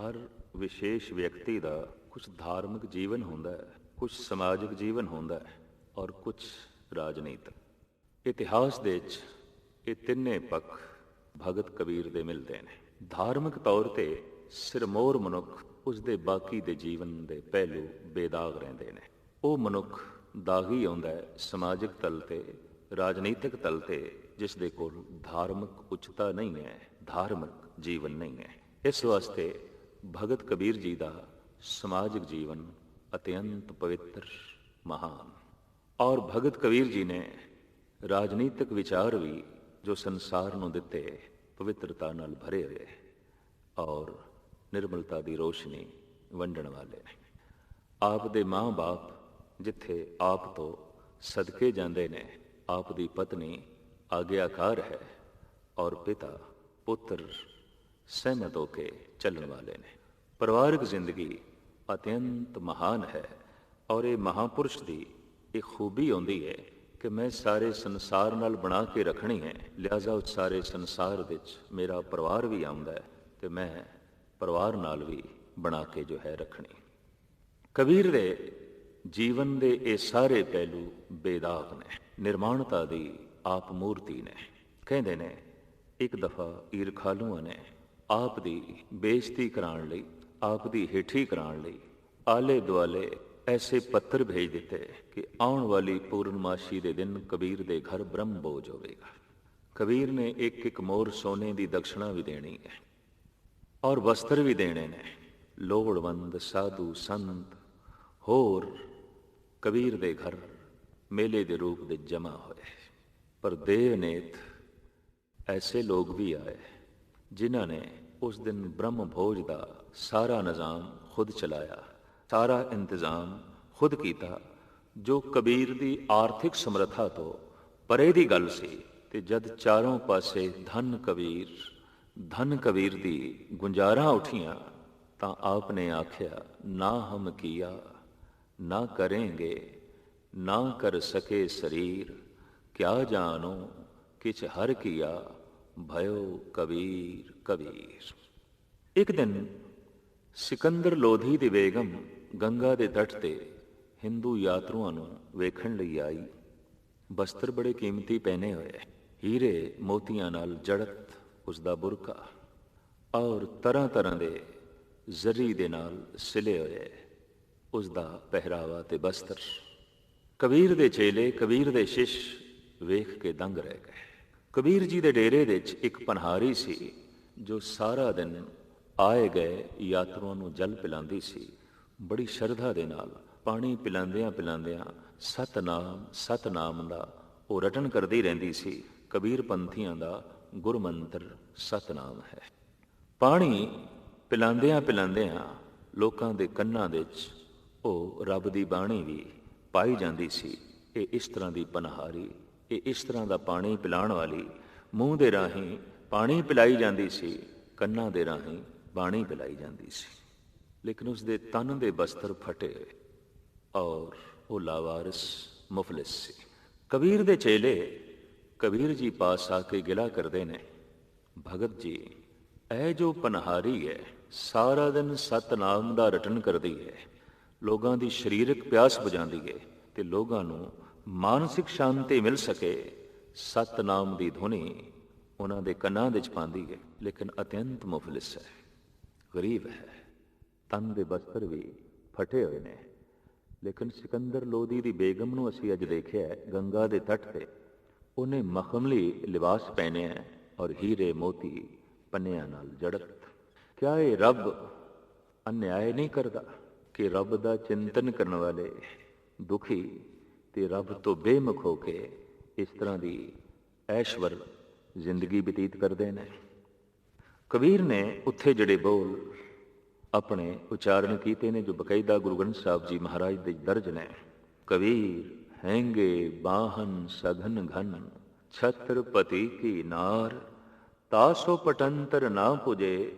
ਹਰ ਵਿਸ਼ੇਸ਼ ਵਿਅਕਤੀ ਦਾ ਕੁਝ ਧਾਰਮਿਕ ਜੀਵਨ ਹੁੰਦਾ ਹੈ, ਕੁਝ ਸਮਾਜਿਕ ਜੀਵਨ ਹੁੰਦਾ ਹੈ ਔਰ ਕੁਝ ਰਾਜਨੀਤਿਕ। ਇਤਿਹਾਸ ਦੇ ਵਿੱਚ ਇਹ ਤਿੰਨੇ ਪੱਖ ਭਗਤ ਕਬੀਰ ਦੇ ਮਿਲਦੇ ਨੇ। ਧਾਰਮਿਕ ਤੌਰ ਤੇ ਸਿਰਮੌਰ ਮਨੁੱਖ ਉਸਦੇ ਬਾਕੀ ਦੇ ਜੀਵਨ ਦੇ ਪਹਿਲੂ ਬੇਦਾਗ ਰਹਿੰਦੇ ਨੇ। ਉਹ ਮਨੁੱਖ ਦਾਗੀ ਆਉਂਦਾ ਹੈ ਸਮਾਜਿਕ ਤਲ ਤੇ, ਰਾਜਨੀਤਿਕ ਤਲ ਤੇ, ਜਿਸ ਦੇ ਕੋਲ ਧਾਰਮਿਕ ਉੱਚਤਾ ਨਹੀਂ ਹੈ, ਧਾਰਮਿਕ ਜੀਵਨ ਨਹੀਂ ਹੈ। ਇਸ ਵਾਸਤੇ ਭਗਤ ਕਬੀਰ ਜੀ ਦਾ ਸਮਾਜਿਕ ਜੀਵਨ ਅਤਿਅੰਤ ਪਵਿੱਤਰ, ਮਹਾਨ। ਔਰ ਭਗਤ ਕਬੀਰ ਜੀ ਨੇ ਰਾਜਨੀਤਿਕ ਵਿਚਾਰ ਵੀ ਜੋ ਸੰਸਾਰ ਨੂੰ ਦਿੱਤੇ, ਪਵਿੱਤਰਤਾ ਨਾਲ ਭਰੇ ਹੋਏ ਔਰ ਨਿਰਮਲਤਾ ਦੀ ਰੋਸ਼ਨੀ ਵੰਡਣ ਵਾਲੇ ਨੇ। ਆਪ ਦੇ ਮਾਂ-ਬਾਪ ਜਿੱਥੇ ਆਪ ਤੋਂ ਸਦਕੇ ਜਾਂਦੇ ਨੇ, ਆਪ ਦੀ ਪਤਨੀ ਆਗਿਆਕਾਰ ਹੈ ਔਰ ਪਿਤਾ ਪੁੱਤਰ ਸਹਿਮਤ ਹੋ ਕੇ ਚੱਲਣ ਵਾਲੇ ਨੇ। ਪਰਿਵਾਰਕ ਜ਼ਿੰਦਗੀ ਅਤਿਅੰਤ ਮਹਾਨ ਹੈ ਔਰ ਇਹ ਮਹਾਂਪੁਰਸ਼ ਦੀ ਇਹ ਖੂਬੀ ਆਉਂਦੀ ਹੈ ਕਿ ਮੈਂ ਸਾਰੇ ਸੰਸਾਰ ਨਾਲ ਬਣਾ ਕੇ ਰੱਖਣੀ ਹੈ, ਲਿਹਾਜ਼ਾ ਉਸ ਸਾਰੇ ਸੰਸਾਰ ਵਿੱਚ ਮੇਰਾ ਪਰਿਵਾਰ ਵੀ ਆਉਂਦਾ ਹੈ ਤੇ ਮੈਂ ਪਰਿਵਾਰ ਨਾਲ ਵੀ ਬਣਾ ਕੇ ਜੋ ਹੈ ਰੱਖਣੀ। ਕਬੀਰ ਦੇ ਜੀਵਨ ਦੇ ਇਹ ਸਾਰੇ ਪਹਿਲੂ ਬੇਦਾਗ ਨੇ, ਨਿਰਮਾਣਤਾ ਦੀ ਆਪ ਮੂਰਤੀ ਨੇ। ਕਹਿੰਦੇ ਨੇ ਇੱਕ ਦਫਾ ਈਰਖਾਲੂਆਂ ਨੇ ਆਪ ਦੀ ਬੇਇੱਜ਼ਤੀ ਕਰਾਉਣ ਲਈ, ਆਪ ਦੀ ਹੇਠੀ ਕਰਾਉਣ ਲਈ ਆਲੇ ਦੁਆਲੇ ਐਸੇ ਪੱਤਰ ਭੇਜ ਦਿੱਤੇ ਕਿ ਆਉਣ ਵਾਲੀ ਪੂਰਨਮਾਸ਼ੀ ਦੇ ਦਿਨ ਕਬੀਰ ਦੇ ਘਰ ਬ੍ਰਹਮ ਭੋਜ ਹੋਵੇਗਾ। ਕਬੀਰ ਨੇ ਇੱਕ ਇੱਕ ਮੋਹਰ ਸੋਨੇ ਦੀ ਦਕਸ਼ਣਾ ਵੀ ਦੇਣੀ ਹੈ ਔਰ ਵਸਤਰ ਵੀ ਦੇਣੇ ਨੇ। ਲੋੜਵੰਦ ਸਾਧੂ ਸੰਤ ਹੋਰ ਕਬੀਰ ਦੇ ਘਰ ਮੇਲੇ ਦੇ ਰੂਪ ਵਿੱਚ ਜਮ੍ਹਾਂ ਹੋਏ। ਪਰ ਦੇਵਨੇਤ ਐਸੇ ਲੋਕ ਵੀ ਆਏ ਜਿਨ੍ਹਾਂ ਨੇ ਉਸ ਦਿਨ ਬ੍ਰਹਮ ਭੋਜ ਦਾ ਸਾਰਾ ਨਿਜ਼ਾਮ ਖੁਦ ਚਲਾਇਆ, ਸਾਰਾ ਇੰਤਜ਼ਾਮ ਖੁਦ ਕੀਤਾ, ਜੋ ਕਬੀਰ ਦੀ ਆਰਥਿਕ ਸਮਰੱਥਾ ਤੋਂ ਪਰੇ ਦੀ ਗੱਲ ਸੀ। ਤੇ ਜਦ ਚਾਰੋਂ ਪਾਸੇ ਧਨ ਕਬੀਰ ਦੀ ਗੁੰਜਾਰਾਂ ਉੱਠੀਆਂ ਤਾਂ ਆਪ ਨੇ ਆਖਿਆ, ਨਾ ਹਮ ਕੀਆ ਨਾ ਕरेंगे ਨਾ ਕਰ ਸਕੇ ਸਰੀਰ, ਕਿਆ ਜਾਨੋ ਕਿਛ ਹਰ ਕੀਆ ਭਇਓ ਕਬੀਰ ਕਬੀਰ। ਇੱਕ ਦਿਨ ਸਿਕੰਦਰ ਲੋਧੀ ਦੀ ਬੇਗਮ ਗੰਗਾ ਦੇ ਤੱਟ ਤੇ ਹਿੰਦੂ ਯਾਤਰੂਆਂ ਨੂੰ ਵੇਖਣ ਲਈ ਆਈ। ਬਸਤਰ ਬੜੇ ਕੀਮਤੀ ਪਹਿਨੇ ਹੋਏ, ਹੀਰੇ ਮੋਤੀਆਂ ਨਾਲ ਜੜਤ ਉਸਦਾ ਬੁਰਕਾ ਔਰ ਤਰ੍ਹਾਂ ਤਰ੍ਹਾਂ ਦੇ ਜ਼ਰੀ ਦੇ ਨਾਲ ਸਿਲੇ ਹੋਏ ਉਸਦਾ ਪਹਿਰਾਵਾ ਤੇ ਬਸਤਰ। ਕਬੀਰ ਦੇ ਚੇਲੇ, ਕਬੀਰ ਦੇ ਸ਼ਿਸ਼ ਵੇਖ ਕੇ ਦੰਗ ਰਹਿ ਗਏ। ਕਬੀਰ ਜੀ ਦੇ ਡੇਰੇ ਵਿੱਚ ਇੱਕ ਪਨਹਾਰੀ ਸੀ ਜੋ ਸਾਰਾ ਦਿਨ ਆਏ ਗਏ ਯਾਤਰੂਆਂ ਨੂੰ ਜਲ ਪਿਲਾਉਂਦੀ ਸੀ। ਬੜੀ ਸ਼ਰਧਾ ਦੇ ਨਾਲ ਪਾਣੀ ਪਿਲਾਉਂਦਿਆਂ ਪਿਲਾਉਂਦਿਆਂ ਸਤਨਾਮ ਸਤਨਾਮ ਦਾ ਉਹ ਰਟਨ ਕਰਦੀ ਰਹਿੰਦੀ ਸੀ। ਕਬੀਰ ਪੰਥੀਆਂ ਦਾ ਗੁਰਮੰਤਰ ਸਤਨਾਮ ਹੈ। ਪਾਣੀ ਪਿਲਾਉਂਦਿਆਂ ਪਿਲਾਉਂਦਿਆਂ ਲੋਕਾਂ ਦੇ ਕੰਨਾਂ ਵਿੱਚ ਉਹ ਰੱਬ ਦੀ ਬਾਣੀ ਵੀ ਪਾਈ ਜਾਂਦੀ ਸੀ। ਇਹ ਇਸ ਤਰ੍ਹਾਂ ਦੀ ਪਨਹਾਰੀ, ਇਹ ਇਸ ਤਰ੍ਹਾਂ ਦਾ ਪਾਣੀ ਪਿਲਾਉਣ ਵਾਲੀ ਮੂੰਹ ਦੇ ਰਾਹੀਂ ਪਾਣੀ ਪਿਲਾਈ ਜਾਂਦੀ ਸੀ, ਕੰਨਾਂ ਦੇ ਰਾਹੀਂ ਬਾਣੀ ਪਿਲਾਈ ਜਾਂਦੀ ਸੀ। ਲੇਕਿਨ ਉਸ ਦੇ ਤਨ ਦੇ ਬਸਤਰ ਫਟੇ ਹੋਏ ਔਰ ਉਹ ਲਾਵਾਰਿਸ ਮੁਫਲਿਸ ਸੀ। ਕਬੀਰ ਦੇ ਚੇਲੇ ਕਬੀਰ ਜੀ ਪਾਸ ਆ ਕੇ ਗਿਲਾ ਕਰਦੇ ਨੇ, ਭਗਤ ਜੀ ਇਹ ਜੋ ਪਨਹਾਰੀ ਹੈ ਸਾਰਾ ਦਿਨ ਸਤਨਾਮ ਦਾ ਰਟਨ ਕਰਦੀ ਹੈ, ਲੋਕਾਂ ਦੀ ਸਰੀਰਕ ਪਿਆਸ ਬੁਝਾਉਂਦੀ ਹੈ ਤੇ ਲੋਕਾਂ ਨੂੰ ਮਾਨਸਿਕ ਸ਼ਾਂਤੀ ਮਿਲ ਸਕੇ, ਸਤਨਾਮ ਦੀ ਧੁਨੀ ਉਹਨਾਂ ਦੇ ਕੰਨਾਂ ਵਿੱਚ ਪਾਉਂਦੀ ਹੈ, ਲੇਕਿਨ ਅਤਿਅੰਤ ਮੁਫਲਿਸ ਹੈ, ਗਰੀਬ ਹੈ, ਤਨ ਦੇ ਬਸਤਰ ਵੀ ਫਟੇ ਹੋਏ ਨੇ। ਲੇਕਿਨ ਸਿਕੰਦਰ ਲੋਧੀ ਦੀ ਬੇਗਮ ਨੂੰ ਅਸੀਂ ਅੱਜ ਦੇਖਿਆ ਗੰਗਾ ਦੇ ਤੱਟ ਤੇ, ਉਹਨੇ ਮਖਮਲੀ ਲਿਬਾਸ ਪਹਿਨਿਆ ਔਰ ਹੀਰੇ ਮੋਤੀ ਪੰਨਿਆਂ ਨਾਲ ਜੜਤ। ਕਿਆ ਇਹ ਰੱਬ ਅਨਿਆਏ ਨਹੀਂ ਕਰਦਾ ਕਿ ਰੱਬ ਦਾ ਚਿੰਤਨ ਕਰਨ ਵਾਲੇ ਦੁਖੀ ਤੇ ਰੱਬ ਤੋਂ ਬੇਮੁਖ ਹੋ ਕੇ ਇਸ ਤਰ੍ਹਾਂ ਦੀ ਐਸ਼ਵਰ ਜ਼ਿੰਦਗੀ ਬਤੀਤ ਕਰਦੇ ਨੇ। ਕਬੀਰ ਨੇ ਉੱਥੇ ਜਿਹੜੇ ਬੋਲ ਆਪਣੇ ਉਚਾਰਨ ਕੀਤੇ ਨੇ ਜੋ ਬਕਾਇਦਾ ਗੁਰੂ ਗ੍ਰੰਥ ਸਾਹਿਬ ਜੀ ਮਹਾਰਾਜ ਦੇ ਦਰਜ ਨੇ। ਕਬੀਰ ਹੈਂਗੇ ਬਾਹਨ ਸਘਨ ਘਨ ਛਤਰਪਤੀ ਕੀ ਨਾਰ, ਤਾਸੋ ਪਟੰਤਰ ਨਾ ਪੁਜੇ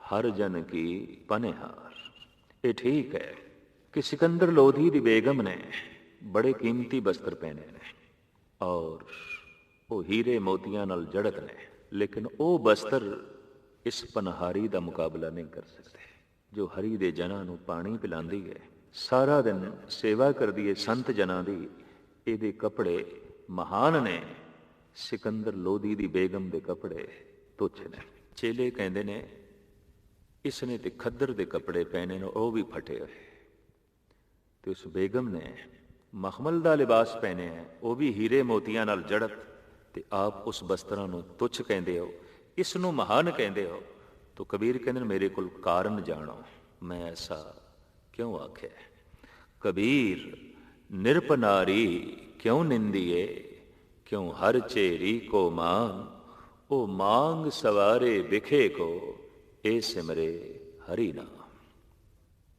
ਹਰ ਜਨ ਕੀ ਪਨਿਹਾਰ। ਇਹ ਠੀਕ ਹੈ ਕਿ ਸਿਕੰਦਰ ਲੋਧੀ ਦੀ ਬੇਗਮ ਨੇ ਬੜੇ ਕੀਮਤੀ ਬਸਤਰ ਪਹਿਨੇ ਨੇ ਔਰ ਉਹ ਹੀਰੇ ਮੋਤੀਆਂ ਨਾਲ ਜੜਤ ਨੇ, ਲੇਕਿਨ ਉਹ ਬਸਤਰ ਇਸ ਪਨਹਾਰੀ ਦਾ ਮੁਕਾਬਲਾ ਨਹੀਂ ਕਰ ਸਕਦੇ। ਜੋ ਹਰੀ ਦੇ ਜਨਾਂ ਨੂੰ ਪਾਣੀ ਪਿਲਾਉਂਦੀ ਹੈ, ਸਾਰਾ ਦਿਨ ਸੇਵਾ ਕਰਦੀ ਹੈ ਸੰਤ ਜਨਾਂ ਦੀ, ਇਹਦੇ ਕੱਪੜੇ ਮਹਾਨ ਨੇ। ਸਿਕੰਦਰ ਲੋਧੀ ਦੀ ਬੇਗਮ ਦੇ ਕੱਪੜੇ ਤੁੱਛ ਨੇ। ਚੇਲੇ ਕਹਿੰਦੇ ਨੇ ਇਸ ਨੇ ਤੇ ਖੱਦਰ ਦੇ ਕੱਪੜੇ ਪਹਿਨੇ ਨੇ, ਉਹ ਵੀ ਫਟੇ ਹੋਏ, ਤੇ ਉਸ ਬੇਗਮ ਨੇ ਮਖਮਲ ਦਾ ਲਿਬਾਸ ਪਹਿਨੇ ਹੈ, ਉਹ ਵੀ ਹੀਰੇ ਮੋਤੀਆਂ ਨਾਲ ਜੜਤ, ਤੇ ਆਪ ਉਸ ਬਸਤਰਾਂ ਨੂੰ ਤੁੱਛ ਕਹਿੰਦੇ ਹੋ, ਇਸ ਨੂੰ ਮਹਾਨ ਕਹਿੰਦੇ ਹੋ। ਤੋ ਕਬੀਰ ਕਹਿੰਦੇ ਨੇ ਮੇਰੇ ਕੋਲ ਕਾਰਨ ਜਾਣੋ, ਮੈਂ ਐਸਾ ਕਿਉਂ ਆਖਿਆ। ਕਬੀਰ ਨਿਰਪਨਾਰੀ ਕਿਉਂ ਨਿੰਦੀਏ, ਕਿਉਂ ਹਰ ਚੇਰੀ ਕੋ ਮਾਂਗ, ਉਹ ਮਾਂਗ ਸਵਾਰੇ ਵਿਖੇ ਕੋ, ਇਹ ਸਿਮਰੇ ਹਰੀ ਨਾਮ।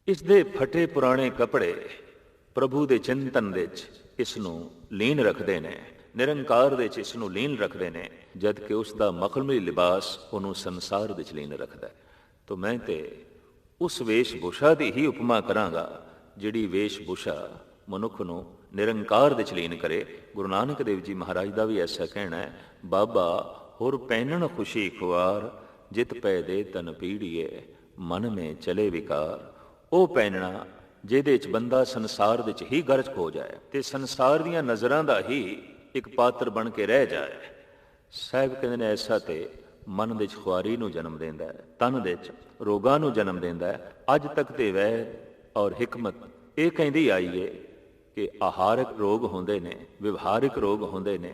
ਇਸ ਦੇ ਫਟੇ ਪੁਰਾਣੇ ਕੱਪੜੇ ਪ੍ਰਭੂ ਦੇ ਚਿੰਤਨ ਦੇ ਵਿੱਚ ਇਸ ਨੂੰ ਲੀਨ ਰੱਖਦੇ ਨੇ, ਨਿਰੰਕਾਰ ਦੇ ਵਿੱਚ ਇਸ ਨੂੰ ਲੀਨ ਰੱਖਦੇ ਨੇ, ਜਦ ਕਿ ਉਸ ਦਾ ਮਖਮਲੀ ਲਿਬਾਸ ਉਹਨੂੰ ਸੰਸਾਰ ਵਿੱਚ ਲੀਨ ਰੱਖਦਾ। ਤੋ ਮੈਂ ਤੇ ਉਸ ਵੇਸ਼-ਭੂਸ਼ਾ ਦੀ ਹੀ ਉਪਮਾ ਕਰਾਂਗਾ ਜਿਹੜੀ ਵੇਸ਼-ਭੂਸ਼ਾ ਮਨੁੱਖ ਨੂੰ ਨਿਰੰਕਾਰ ਦੇ ਵਿੱਚ ਲੀਨ ਕਰੇ। ਗੁਰੂ ਨਾਨਕ ਦੇਵ ਜੀ ਮਹਾਰਾਜ ਦਾ ਵੀ ਐਸਾ ਕਹਿਣਾ ਹੈ, ਬਾਬਾ ਹੋਰ ਪਹਿਨਣ ਖੁਸ਼ੀ ਖੁਆਰ, ਜਿਤ ਪੈ ਦੇ ਤਨ ਪੀੜੀਏ, ਮਨ ਮੇ ਚਲੇ ਵਿਕਾਰ। ਉਹ ਪਹਿਨਣਾ ਜਿਹਦੇ 'ਚ ਬੰਦਾ ਸੰਸਾਰ ਵਿੱਚ ਹੀ ਗਰਜ ਹੋ ਜਾਏ ਤੇ ਸੰਸਾਰ ਦੀਆਂ ਨਜ਼ਰਾਂ ਦਾ ਹੀ ਇੱਕ ਪਾਤਰ ਬਣ ਕੇ ਰਹਿ ਜਾਏ। ਸਾਹਿਬ ਕਹਿੰਦੇ ਨੇ ਐਸਾ ਤੇ ਮਨ ਦੇ 'ਚ ਖੁਆਰੀ ਨੂੰ ਜਨਮ ਦਿੰਦਾ ਹੈ, ਤਨ ਦੇ 'ਚ ਰੋਗਾਂ ਨੂੰ ਜਨਮ ਦਿੰਦਾ ਹੈ। ਅੱਜ ਤੱਕ ਤੇ ਵੈਦ ਔਰ ਹਿਕਮਤ ਇਹ ਕਹਿੰਦੀ ਆਈ ਏ ਕਿ ਆਹਾਰਕ ਰੋਗ ਹੁੰਦੇ ਨੇ, ਵਿਵਹਾਰਿਕ ਰੋਗ ਹੁੰਦੇ ਨੇ,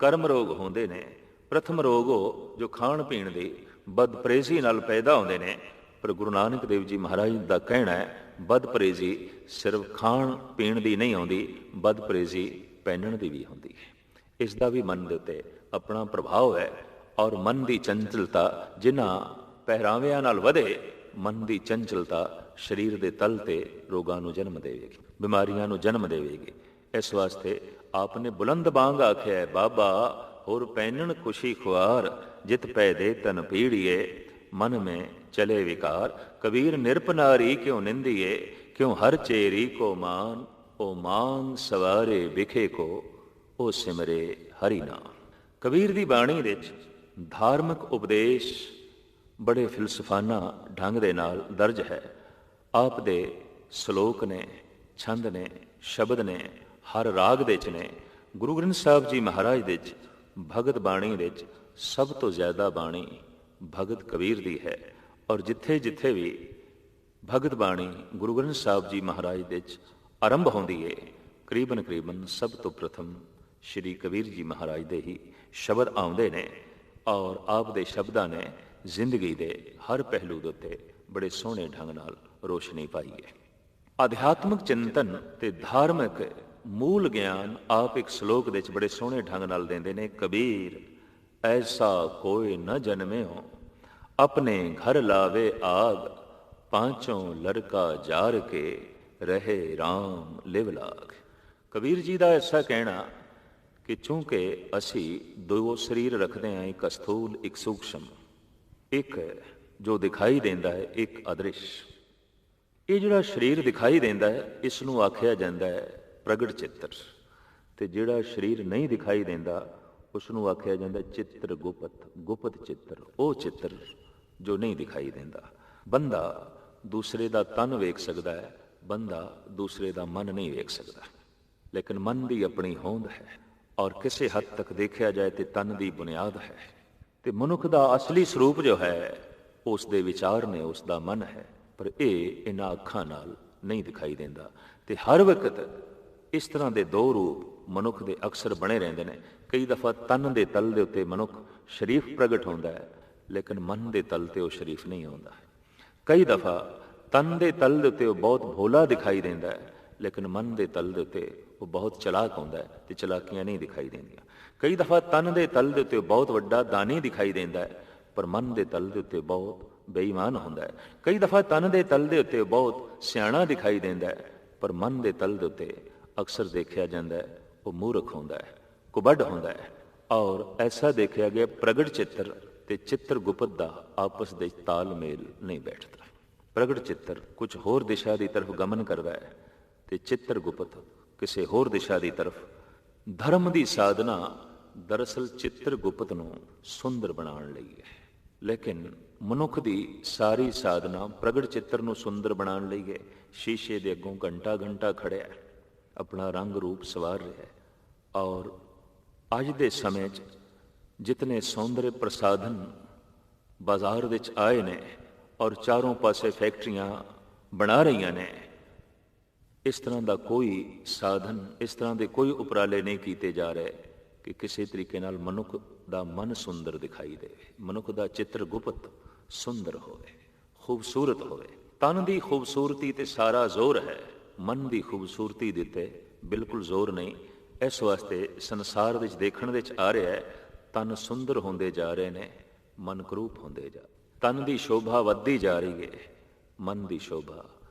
ਕਰਮ ਰੋਗ ਹੁੰਦੇ ਨੇ। ਪ੍ਰਥਮ ਰੋਗ ਉਹ ਜੋ ਖਾਣ ਪੀਣ ਦੀ ਬਦਪਰਹੇਜ਼ੀ ਨਾਲ ਪੈਦਾ ਹੁੰਦੇ ਨੇ। ਪਰ ਗੁਰੂ ਨਾਨਕ ਦੇਵ ਜੀ ਮਹਾਰਾਜ ਦਾ ਕਹਿਣਾ ਹੈ ਬਦਪਰਹੇਜ਼ੀ ਸਿਰਫ ਖਾਣ ਪੀਣ ਦੀ ਨਹੀਂ ਆਉਂਦੀ, ਬਦਪਰਹੇਜ਼ੀ ਪਹਿਨਣ ਦੀ ਵੀ ਹੁੰਦੀ ਹੈ। ਇਸ ਦਾ ਵੀ ਮਨ ਦੇ ਉੱਤੇ ਆਪਣਾ ਪ੍ਰਭਾਵ ਹੈ। ਔਰ ਮਨ ਦੀ ਚੰਚਲਤਾ ਜਿਨ੍ਹਾਂ ਪਹਿਰਾਵਿਆਂ ਨਾਲ ਵਧੇ, ਮਨ ਦੀ ਚੰਚਲਤਾ ਸਰੀਰ ਦੇ ਤਲ ਤੇ ਰੋਗਾਂ ਨੂੰ ਜਨਮ ਦੇਵੇਗੀ, ਬਿਮਾਰੀਆਂ ਨੂੰ ਜਨਮ ਦੇਵੇਗੀ। ਇਸ ਵਾਸਤੇ ਆਪ ਨੇ ਬੁਲੰਦ ਬਾਂਗ ਆਖਿਆ, ਬਾਬਾ ਹੋਰ ਪਹਿਨਣ ਖੁਸ਼ੀ ਖੁਆਰ, ਜਿਤ ਪੈ ਦੇ ਤਨ ਪੀੜੀਏ, ਮਨ ਮੇ ਚਲੇ ਵਿਕਾਰ। ਕਬੀਰ ਨਿਰਪਨਾਰੀ ਕਿਉਂ ਨਿੰਦੀਏ, ਕਿਉਂ ਹਰ ਚੇਰੀ ਕੋ ਮਾਨ, ਉਹ ਮਾਨ ਸਵਾਰੇ ਵਿਖੇ ਕੋ, ਉਹ ਸਿਮਰੇ ਹਰੀ ਨਾਮ। ਕਬੀਰ ਦੀ ਬਾਣੀ ਵਿੱਚ ਧਾਰਮਿਕ ਉਪਦੇਸ਼ ਬੜੇ ਫਿਲਸਫਾਨਾ ਢੰਗ ਦੇ ਨਾਲ ਦਰਜ ਹੈ। ਆਪ ਦੇ ਸ਼ਲੋਕ ਨੇ, ਛੰਦ ਨੇ, ਸ਼ਬਦ ਨੇ, ਹਰ ਰਾਗ ਦੇ 'ਚ ਨੇ। ਗੁਰੂ ਗ੍ਰੰਥ ਸਾਹਿਬ ਜੀ ਮਹਾਰਾਜ ਦੇ 'ਚ ਭਗਤ ਬਾਣੀ ਵਿੱਚ ਸਭ ਤੋਂ ਜ਼ਿਆਦਾ ਬਾਣੀ ਭਗਤ ਕਬੀਰ ਦੀ ਹੈ। ਔਰ ਜਿੱਥੇ ਜਿੱਥੇ ਵੀ ਭਗਤ ਬਾਣੀ ਗੁਰੂ ਗ੍ਰੰਥ ਸਾਹਿਬ ਜੀ ਮਹਾਰਾਜ ਦੇ 'ਚ ਆਰੰਭ ਹੁੰਦੀ ਹੈ, ਕਰੀਬਨ ਸਭ ਤੋਂ ਪ੍ਰਥਮ ਸ਼੍ਰੀ ਕਬੀਰ ਜੀ ਮਹਾਰਾਜ ਦੇ ਹੀ ਸ਼ਬਦ ਆਉਂਦੇ ਨੇ। ਔਰ ਆਪ ਦੇ ਸ਼ਬਦਾਂ ਨੇ ਜ਼ਿੰਦਗੀ ਦੇ ਹਰ ਪਹਿਲੂ ਦੇ ਉੱਤੇ ਬੜੇ ਸੋਹਣੇ ਢੰਗ ਨਾਲ ਰੋਸ਼ਨੀ ਪਾਈ ਹੈ। ਅਧਿਆਤਮਿਕ ਚਿੰਤਨ ਤੇ ਧਾਰਮਿਕ ਮੂਲ ਗਿਆਨ ਆਪ ਇੱਕ ਸ਼ਲੋਕ ਦੇ ਵਿੱਚ ਬੜੇ ਸੋਹਣੇ ਢੰਗ ਨਾਲ ਦਿੰਦੇ ਨੇ। ਕਬੀਰ ਐਸਾ ਕੋਈ ਨ ਜਨਮਿਓ, ਆਪਣੇ ਘਰ ਲਾਵੇ ਆਗ, ਪਾਂਚੋਂ ਲੜਕਾ ਜਾਰ ਕੇ, ਰਹੇ RAM ਲਿਵ ਲਾਗ। ਕਬੀਰ ਜੀ ਦਾ ਐਸਾ ਕਹਿਣਾ ਕਿ ਚੂੰਕਿ ਅਸੀਂ ਦੋ ਸਰੀਰ ਰੱਖਦੇ ਹਾਂ, ਇੱਕ ਅਸਥੂਲ, ਇੱਕ ਸੂਖਸ਼ਮ, ਇੱਕ ਜੋ ਦਿਖਾਈ ਦਿੰਦਾ ਹੈ, ਇੱਕ ਅਦ੍ਰਿਸ਼। ਇਹ ਜਿਹੜਾ ਸਰੀਰ ਦਿਖਾਈ ਦਿੰਦਾ ਹੈ, ਇਸ ਨੂੰ ਆਖਿਆ ਜਾਂਦਾ ਹੈ ਪ੍ਰਗਟ ਚਿੱਤਰ, ਤੇ ਜਿਹੜਾ ਸਰੀਰ ਨਹੀਂ ਦਿਖਾਈ ਦਿੰਦਾ ਉਸ ਨੂੰ ਆਖਿਆ ਜਾਂਦਾ ਚਿੱਤਰ ਗੁਪਤ, ਗੁਪਤ ਚਿੱਤਰ, ਉਹ ਚਿੱਤਰ ਜੋ ਨਹੀਂ ਦਿਖਾਈ ਦਿੰਦਾ। ਬੰਦਾ ਦੂਸਰੇ ਦਾ ਤਨ ਵੇਖ ਸਕਦਾ ਹੈ, ਬੰਦਾ ਦੂਸਰੇ ਦਾ ਮਨ ਨਹੀਂ ਵੇਖ ਸਕਦਾ। ਲੇਕਿਨ ਮਨ ਦੀ ਆਪਣੀ ਹੋਂਦ ਹੈ, ਔਰ ਕਿਸੇ ਹੱਦ ਤੱਕ ਦੇਖਿਆ ਜਾਏ ਤੇ ਤਨ ਦੀ ਬੁਨਿਆਦ ਹੈ। ਤੇ ਮਨੁੱਖ ਦਾ ਅਸਲੀ ਸਰੂਪ ਜੋ ਹੈ ਉਸ ਦੇ ਵਿਚਾਰ ਨੇ, ਉਸ ਦਾ ਮਨ ਹੈ। ਪਰ ਇਹ ਇਹਨਾਂ ਅੱਖਾਂ ਨਾਲ ਨਹੀਂ ਦਿਖਾਈ ਦਿੰਦਾ। ਤੇ ਹਰ ਵਕਤ ਇਸ ਤਰ੍ਹਾਂ ਦੇ ਦੋ ਰੂਪ ਮਨੁੱਖ ਦੇ ਅਕਸਰ ਬਣੇ ਰਹਿੰਦੇ ਨੇ। ਕਈ ਦਫਾ ਤਨ ਦੇ ਤਲ ਦੇ ਉੱਤੇ ਮਨੁੱਖ ਸ਼ਰੀਫ ਪ੍ਰਗਟ ਹੁੰਦਾ ਹੈ, ਲੇਕਿਨ ਮਨ ਦੇ ਤਲ ਤੇ ਉਹ ਸ਼ਰੀਫ ਨਹੀਂ ਹੁੰਦਾ। ਕਈ ਦਫਾ ਤਨ ਦੇ ਤਲ ਦੇ ਉੱਤੇ ਉਹ ਬਹੁਤ ਭੋਲਾ ਦਿਖਾਈ ਦਿੰਦਾ ਹੈ, ਲੇਕਿਨ ਮਨ ਦੇ ਤਲ ਦੇ ਉੱਤੇ ਉਹ ਬਹੁਤ ਚਲਾਕ ਹੁੰਦਾ ਹੈ ਤੇ ਚਲਾਕੀਆਂ ਨਹੀਂ ਦਿਖਾਈ ਦਿੰਦੀਆਂ। ਕਈ ਦਫਾ ਤਨ ਦੇ ਤਲ ਦੇ ਉੱਤੇ ਬਹੁਤ ਵੱਡਾ ਦਾਨੀ ਦਿਖਾਈ ਦਿੰਦਾ ਹੈ, ਪਰ ਮਨ ਦੇ ਤਲ ਦੇ ਉੱਤੇ ਬਹੁਤ ਬੇਈਮਾਨ ਹੁੰਦਾ ਹੈ। ਕਈ ਦਫਾ ਤਨ ਦੇ ਤਲ ਦੇ ਉੱਤੇ ਬਹੁਤ ਸਿਆਣਾ ਦਿਖਾਈ ਦਿੰਦਾ ਹੈ, ਪਰ ਮਨ ਦੇ ਤਲ ਦੇ ਉੱਤੇ ਅਕਸਰ ਦੇਖਿਆ ਜਾਂਦਾ ਹੈ ਉਹ ਮੂਰਖ ਹੁੰਦਾ ਹੈ, ਕੁਬੱਡ ਹੁੰਦਾ ਹੈ। ਔਰ ਐਸਾ ਦੇਖਿਆ ਗਿਆ ਪ੍ਰਗਟ ਚਿੱਤਰ ਤੇ ਚਿੱਤਰ ਗੁਪਤ ਦਾ ਆਪਸ ਦੇ ਤਾਲਮੇਲ ਨਹੀਂ ਬੈਠਦਾ। ਪ੍ਰਗਟ ਚਿੱਤਰ ਕੁਝ ਹੋਰ ਦਿਸ਼ਾ ਦੀ ਤਰਫ ਗਮਨ ਕਰਦਾ ਹੈ ਤੇ ਚਿੱਤਰ ਗੁਪਤ ਕਿਸੇ ਹੋਰ ਦਿਸ਼ਾ ਦੀ ਤਰਫ। ਧਰਮ ਦੀ ਸਾਧਨਾ ਦਰਅਸਲ ਚਿੱਤਰ ਗੁਪਤ ਨੂੰ ਸੁੰਦਰ ਬਣਾਉਣ ਲਈ ਹੈ, ਲੇਕਿਨ ਮਨੁੱਖ ਦੀ ਸਾਰੀ ਸਾਧਨਾ ਪ੍ਰਗਟ ਚਿੱਤਰ ਨੂੰ ਸੁੰਦਰ ਬਣਾਉਣ ਲਈ ਹੈ। ਸ਼ੀਸ਼ੇ ਦੇ ਅੱਗੋਂ ਘੰਟਾ ਘੰਟਾ ਖੜਿਆ, ਆਪਣਾ ਰੰਗ ਰੂਪ ਸਵਾਰ ਰਿਹਾ। ਔਰ ਅੱਜ ਦੇ ਸਮੇਂ 'ਚ ਜਿਤਨੇ ਸੌਂਦਰਯ ਪ੍ਰਸਾਧਨ ਬਾਜ਼ਾਰ ਵਿੱਚ ਆਏ ਨੇ ਔਰ ਚਾਰੋਂ ਪਾਸੇ ਫੈਕਟਰੀਆਂ ਬਣਾ ਰਹੀਆਂ ਨੇ, ਇਸ ਤਰ੍ਹਾਂ ਦਾ ਕੋਈ ਸਾਧਨ, ਇਸ ਤਰ੍ਹਾਂ ਦੇ ਕੋਈ ਉਪਰਾਲੇ ਨਹੀਂ ਕੀਤੇ ਜਾ ਰਹੇ ਕਿ ਕਿਸੇ ਤਰੀਕੇ ਨਾਲ ਮਨੁੱਖ ਦਾ ਮਨ ਸੁੰਦਰ ਦਿਖਾਈ ਦੇਵੇ, ਮਨੁੱਖ ਦਾ ਚਿੱਤਰ ਗੁਪਤ ਸੁੰਦਰ ਹੋਵੇ, ਖੂਬਸੂਰਤ ਹੋਵੇ। ਤਨ ਦੀ ਖੂਬਸੂਰਤੀ ਤੇ ਸਾਰਾ ਜ਼ੋਰ ਹੈ, ਮਨ ਦੀ ਖੂਬਸੂਰਤੀ ਦੇ ਉੱਤੇ ਬਿਲਕੁਲ ਜ਼ੋਰ ਨਹੀਂ। ਇਸ ਵਾਸਤੇ ਸੰਸਾਰ ਵਿੱਚ ਦੇਖਣ ਵਿੱਚ ਆ ਰਿਹਾ ਹੈ, ਤਨ ਸੁੰਦਰ ਹੁੰਦੇ ਜਾ ਰਹੇ ਨੇ, ਮਨ ਕਰੂਪ ਹੁੰਦੇ ਜਾ। ਤਨ ਦੀ ਸ਼ੋਭਾ ਵੱਧਦੀ ਜਾ ਰਹੀ ਹੈ, ਮਨ ਦੀ ਸ਼ੋਭਾ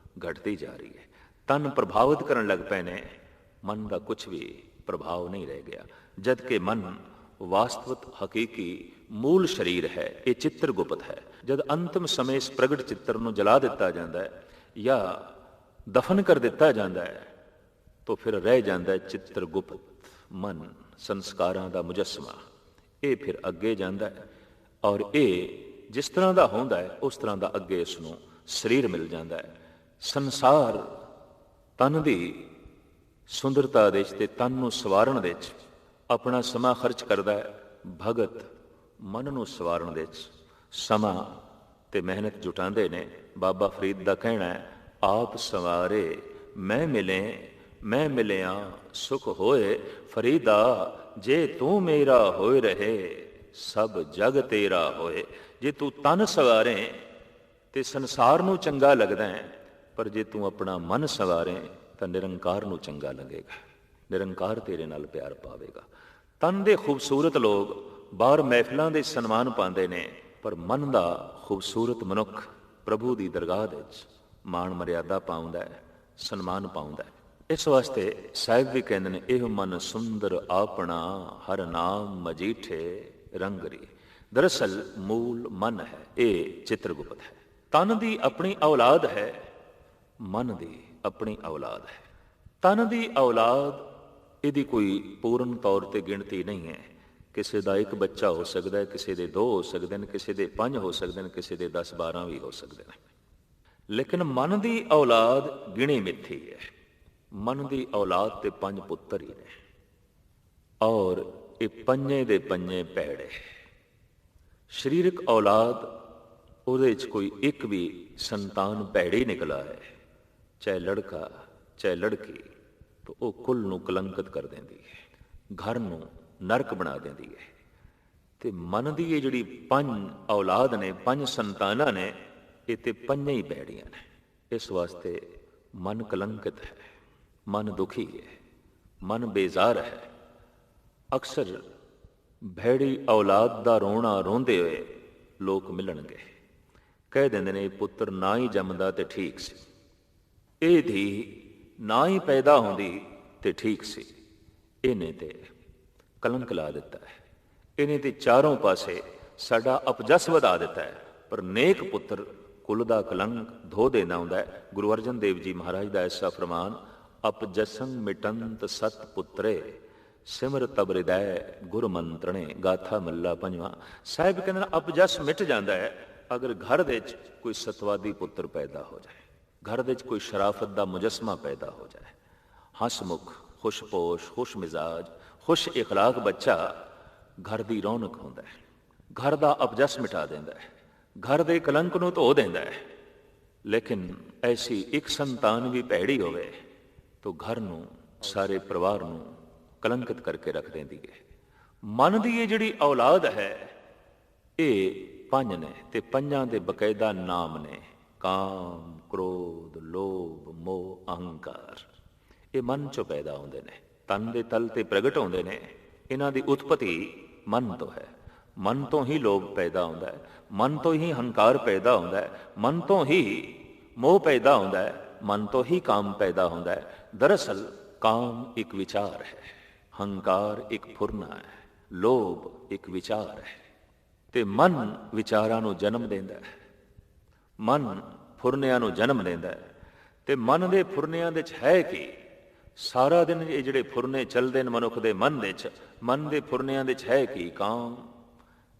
ਘਟਦੀ ਜਾ ਰਹੀ ਹੈ। ਤਨ ਪ੍ਰਭਾਵਿਤ ਕਰਨ ਲੱਗ ਪਏ ਨੇ, ਮਨ ਦਾ ਕੁਝ ਵੀ ਪ੍ਰਭਾਵ ਨਹੀਂ ਰਹਿ ਗਿਆ। ਜਦ ਕਿ ਮਨ ਵਾਸਤਵਿਕ ਹਕੀਕੀ ਮੂਲ ਸਰੀਰ ਹੈ, ਇਹ ਚਿੱਤਰ ਗੁਪਤ ਹੈ। ਜਦ ਅੰਤਮ ਸਮੇਂ ਇਸ ਪ੍ਰਗਟ ਚਿੱਤਰ ਨੂੰ ਜਲਾ ਦਿੱਤਾ ਜਾਂਦਾ ਹੈ ਜਾਂ ਦਫਨ ਕਰ ਦਿੱਤਾ ਜਾਂਦਾ ਹੈ, ਤਾਂ ਫਿਰ ਰਹਿ ਜਾਂਦਾ ਹੈ ਚਿੱਤਰ ਗੁਪਤ ਮਨ, ਸੰਸਕਾਰਾਂ ਦਾ ਮੁਜੱਸਮਾ। ਇਹ ਫਿਰ ਅੱਗੇ ਜਾਂਦਾ ਹੈ ਔਰ ਇਹ ਜਿਸ ਤਰ੍ਹਾਂ ਦਾ ਹੁੰਦਾ ਹੈ ਉਸ ਤਰ੍ਹਾਂ ਦਾ ਅੱਗੇ ਇਸ ਨੂੰ ਸਰੀਰ ਮਿਲ ਜਾਂਦਾ ਹੈ। ਸੰਸਾਰ ਤਨ ਦੀ ਸੁੰਦਰਤਾ ਦੇ ਤੇ ਤਨ ਨੂੰ ਸਵਾਰਨ ਦੇ ਵਿੱਚ ਆਪਣਾ ਸਮਾਂ ਖਰਚ ਕਰਦਾ ਹੈ। ਭਗਤ ਮਨ ਨੂੰ ਸਵਾਰਨ ਦੇ ਵਿੱਚ ਸਮਾਂ ਤੇ ਮਿਹਨਤ ਜੁਟਾਉਂਦੇ ਨੇ। ਬਾਬਾ ਫਰੀਦ ਦਾ ਕਹਿਣਾ ਹੈ, ਆਪ ਸਵਾਰੇ ਮੈਂ ਮਿਲਿਆ ਸੁਖ ਹੋਏ ਫਰੀਦਾ, ਜੇ ਤੂੰ ਮੇਰਾ ਹੋਏ ਰਹੇ ਸਭ ਜਗ ਤੇਰਾ ਹੋਏ। ਜੇ ਤੂੰ ਤਨ ਸਵਾਰੇ ਤੇ ਸੰਸਾਰ ਨੂੰ ਚੰਗਾ ਲੱਗਦਾ ਹੈ, ਪਰ ਜੇ ਤੂੰ ਆਪਣਾ ਮਨ ਸਵਾਰੇ ਤਾਂ ਨਿਰੰਕਾਰ ਨੂੰ ਚੰਗਾ ਲੱਗੇਗਾ, ਨਿਰੰਕਾਰ ਤੇਰੇ ਨਾਲ ਪਿਆਰ ਪਾਵੇਗਾ। ਤਨ ਦੇ ਖੂਬਸੂਰਤ ਲੋਕ ਬਾਹਰ ਮਹਿਫਿਲਾਂ ਦੇ ਸਨਮਾਨ ਪਾਉਂਦੇ ਨੇ, ਪਰ ਮਨ ਦਾ ਖੂਬਸੂਰਤ ਮਨੁੱਖ ਪ੍ਰਭੂ ਦੀ ਦਰਗਾਹ ਵਿੱਚ ਮਾਣ ਮਰਿਆਦਾ ਪਾਉਂਦਾ ਹੈ, ਸਨਮਾਨ ਪਾਉਂਦਾ ਹੈ। ਇਸ ਵਾਸਤੇ ਸਾਹਿਬ ਵੀ ਕਹਿੰਦੇ ਨੇ, ਇਹ ਮਨ ਸੁੰਦਰ ਆਪਣਾ ਹਰ ਨਾਮ ਮਜੀਠੇ ਰੰਗਰੀ। ਦਰਅਸਲ ਮੂਲ ਮਨ ਹੈ, ਇਹ ਚਿੱਤਰਗੁਪਤ ਹੈ। ਤਨ ਦੀ ਆਪਣੀ ਔਲਾਦ ਹੈ, ਮਨ ਦੀ ਆਪਣੀ ਔਲਾਦ ਹੈ। ਤਨ ਦੀ ਔਲਾਦ ਇਹਦੀ ਕੋਈ ਪੂਰਨ ਤੌਰ ਤੇ ਗਿਣਤੀ ਨਹੀਂ ਹੈ। ਕਿਸੇ ਦਾ ਇੱਕ ਬੱਚਾ ਹੋ ਸਕਦਾ ਹੈ, ਕਿਸੇ ਦੇ 2 ਹੋ ਸਕਦੇ ਨੇ, ਕਿਸੇ ਦੇ 5 ਹੋ ਸਕਦੇ ਨੇ, ਕਿਸੇ ਦੇ 10-12 ਵੀ ਹੋ ਸਕਦੇ ਨੇ। ਲੇਕਿਨ ਮਨ ਦੀ ਔਲਾਦ ਗਿਣੀ ਮਿੱਥੀ ਹੈ। ਮਨ ਦੀ ਔਲਾਦ ਤੇ 5 ਪੁੱਤਰ ਹੀ ਨੇ ਔਰ ਇਹ ਪੰਜੇ ਦੇ ਪੰਜੇ ਭੈੜੇ। ਸਰੀਰਕ ਔਲਾਦ ਉਹਦੇ 'ਚ ਕੋਈ ਇੱਕ ਵੀ ਸੰਤਾਨ ਭੈੜੀ ਨਿਕਲਾ ਹੈ, ਚਾਹੇ ਲੜਕਾ ਚਾਹੇ ਲੜਕੀ, ਤਾਂ ਉਹ ਕੁੱਲ ਨੂੰ ਕਲੰਕਿਤ ਕਰ ਦਿੰਦੀ ਹੈ, ਘਰ ਨੂੰ ਨਰਕ ਬਣਾ ਦਿੰਦੀ ਹੈ। ਤੇ ਮਨ ਦੀ ਇਹ ਜਿਹੜੀ 5 ਔਲਾਦ ਨੇ, 5 ਸੰਤਾਨਾਂ ਨੇ, ਇਹ ਤੇ ਪੰਜੇ ਹੀ ਭੈੜੀਆਂ ਨੇ। ਇਸ ਵਾਸਤੇ ਮਨ ਕਲੰਕਿਤ ਹੈ, ਮਨ ਦੁਖੀ ਹੈ, ਮਨ ਬੇਜ਼ਾਰ ਹੈ। ਅਕਸਰ ਭੈੜੀ ਔਲਾਦ ਦਾ ਰੋਣਾ ਰੋਂਦੇ ਹੋਏ ਲੋਕ ਮਿਲਣਗੇ, ਕਹਿ ਦਿੰਦੇ ਨੇ, ਪੁੱਤਰ ਨਾ ਹੀ ਜੰਮਦਾ ਤੇ ਠੀਕ ਸੀ, ਇਹ ਧੀ ਨਾ ਹੀ ਪੈਦਾ ਹੁੰਦੀ ਤੇ ਠੀਕ ਸੀ, ਇਹਨੇ ਤੇ ਕਲੰਕ ਲਾ ਦਿੱਤਾ ਹੈ, ਇਹਨੇ ਤੇ ਚਾਰੋਂ ਪਾਸੇ ਸਾਡਾ ਅਪਜਸ ਵਧਾ ਦਿੱਤਾ ਹੈ। ਪਰ ਨੇਕ ਪੁੱਤਰ ਕੁਲ ਦਾ ਕਲੰਕ ਧੋ ਦੇਣਾ ਹੁੰਦਾ ਹੈ। ਗੁਰੂ ਅਰਜਨ ਦੇਵ ਜੀ ਮਹਾਰਾਜ ਦਾ ਐਸਾ ਫਰਮਾਨ, ਅਪਜਸੰ ਮਿਟੰਤ ਸਤ ਪੁੱਤਰੇ ਸਿਮਰ ਤਬ ਹਿਰਦੈ ਗੁਰ ਮੰਤਰਣੇ। ਗਾਥਾ ਮੱਲਾ 5ਵਾਂ। ਸਾਹਿਬ ਕਹਿੰਦੇ ਨੇ ਅਪਜਸ ਮਿਟ ਜਾਂਦਾ ਹੈ ਅਗਰ ਘਰ ਦੇ ਵਿੱਚ ਕੋਈ ਸਤਵਾਦੀ ਪੁੱਤਰ ਪੈਦਾ ਹੋ ਜਾਏ, ਘਰ ਦੇ ਵਿੱਚ ਕੋਈ ਸ਼ਰਾਫਤ ਦਾ ਮੁਜੱਸਮਾ ਪੈਦਾ ਹੋ ਜਾਏ। ਹਸਮੁਖ, ਖੁਸ਼ਪੋਸ਼, ਖੁਸ਼ ਮਿਜ਼ਾਜ, ਖੁਸ਼ ਇਖਲਾਕ ਬੱਚਾ ਘਰ ਦੀ ਰੌਣਕ ਹੁੰਦਾ ਹੈ, ਘਰ ਦਾ ਅਪਜਸ ਮਿਟਾ ਦਿੰਦਾ ਹੈ, ਘਰ ਦੇ ਕਲੰਕ ਨੂੰ ਧੋ ਦਿੰਦਾ ਹੈ। ਲੇਕਿਨ ਐਸੀ ਇੱਕ ਸੰਤਾਨ ਵੀ ਭੈੜੀ ਹੋਵੇ ਤਾਂ ਘਰ ਨੂੰ, ਸਾਰੇ ਪਰਿਵਾਰ ਨੂੰ ਕਲੰਕਿਤ ਕਰਕੇ ਰੱਖ ਦਿੰਦੀ ਹੈ। ਮਨ ਦੀ ਇਹ ਜਿਹੜੀ ਔਲਾਦ ਹੈ, ਇਹ 5 ਨੇ ਤੇ 5 ਦੇ ਬਕਾਇਦਾ ਨਾਮ ਨੇ, ਕਾਮ, ਕ੍ਰੋਧ, ਲੋਭ, ਮੋਹ, ਅਹੰਕਾਰ। ਇਹ ਮਨ ਚੋਂ ਪੈਦਾ ਹੁੰਦੇ ਨੇ, ਤਨ ਦੇ ਤਲ ਤੇ ਪ੍ਰਗਟ ਹੁੰਦੇ ਨੇ। ਇਹਨਾਂ ਦੀ ਉਤਪਤੀ ਮਨ ਤੋਂ ਹੈ। ਮਨ ਤੋਂ ਹੀ ਲੋਭ ਪੈਦਾ ਹੁੰਦਾ ਹੈ, ਮਨ ਤੋਂ ਹੀ ਹੰਕਾਰ ਪੈਦਾ ਹੁੰਦਾ ਹੈ, ਮਨ ਤੋਂ ਹੀ ਮੋਹ ਪੈਦਾ ਹੁੰਦਾ ਹੈ, ਮਨ ਤੋਂ ਹੀ ਕਾਮ ਪੈਦਾ ਹੁੰਦਾ ਹੈ। ਦਰਅਸਲ ਕਾਮ ਇੱਕ ਵਿਚਾਰ ਹੈ, ਹੰਕਾਰ ਇੱਕ ਫੁਰਨਾ ਹੈ, ਲੋਭ ਇੱਕ ਵਿਚਾਰ ਹੈ। ਤੇ ਮਨ ਵਿਚਾਰਾਂ ਨੂੰ ਜਨਮ ਦਿੰਦਾ ਹੈ, ਮਨ ਫੁਰਨਿਆਂ ਨੂੰ ਜਨਮ ਦਿੰਦਾ ਹੈ। ਤੇ ਮਨ ਦੇ ਫੁਰਨਿਆਂ ਦੇ 'ਚ ਹੈ ਕਿ ਸਾਰਾ ਦਿਨ ਇਹ ਜਿਹੜੇ ਫੁਰਨੇ ਚੱਲਦੇ ਨੇ ਮਨੁੱਖ ਦੇ ਮਨ ਦੇ 'ਚ, ਮਨ ਦੇ ਫੁਰਨਿਆਂ ਦੇ 'ਚ ਹੈ ਕਿ ਕਾਮ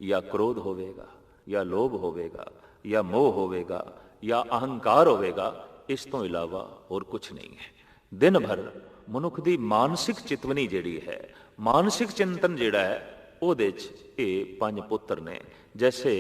ਜਾਂ ਕ੍ਰੋਧ ਹੋਵੇਗਾ ਜਾਂ ਲੋਭ ਹੋਵੇਗਾ, ਜਾਂ ਮੋਹ ਹੋਵੇਗਾ, ਜਾਂ ਅਹੰਕਾਰ ਹੋਵੇਗਾ। ਇਸ ਤੋਂ ਇਲਾਵਾ ਹੋਰ ਕੁਝ ਨਹੀਂ ਹੈ। ਦਿਨ ਭਰ ਮਨੁੱਖ ਦੀ ਮਾਨਸਿਕ ਚਿਤਵਨੀ ਜਿਹੜੀ ਹੈ, ਮਾਨਸਿਕ ਚਿੰਤਨ ਜਿਹੜਾ ਹੈ, ਉਹਦੇ 'ਚ ਇਹ ਪੰਜ ਪੁੱਤਰ ਨੇ। ਜੈਸੇ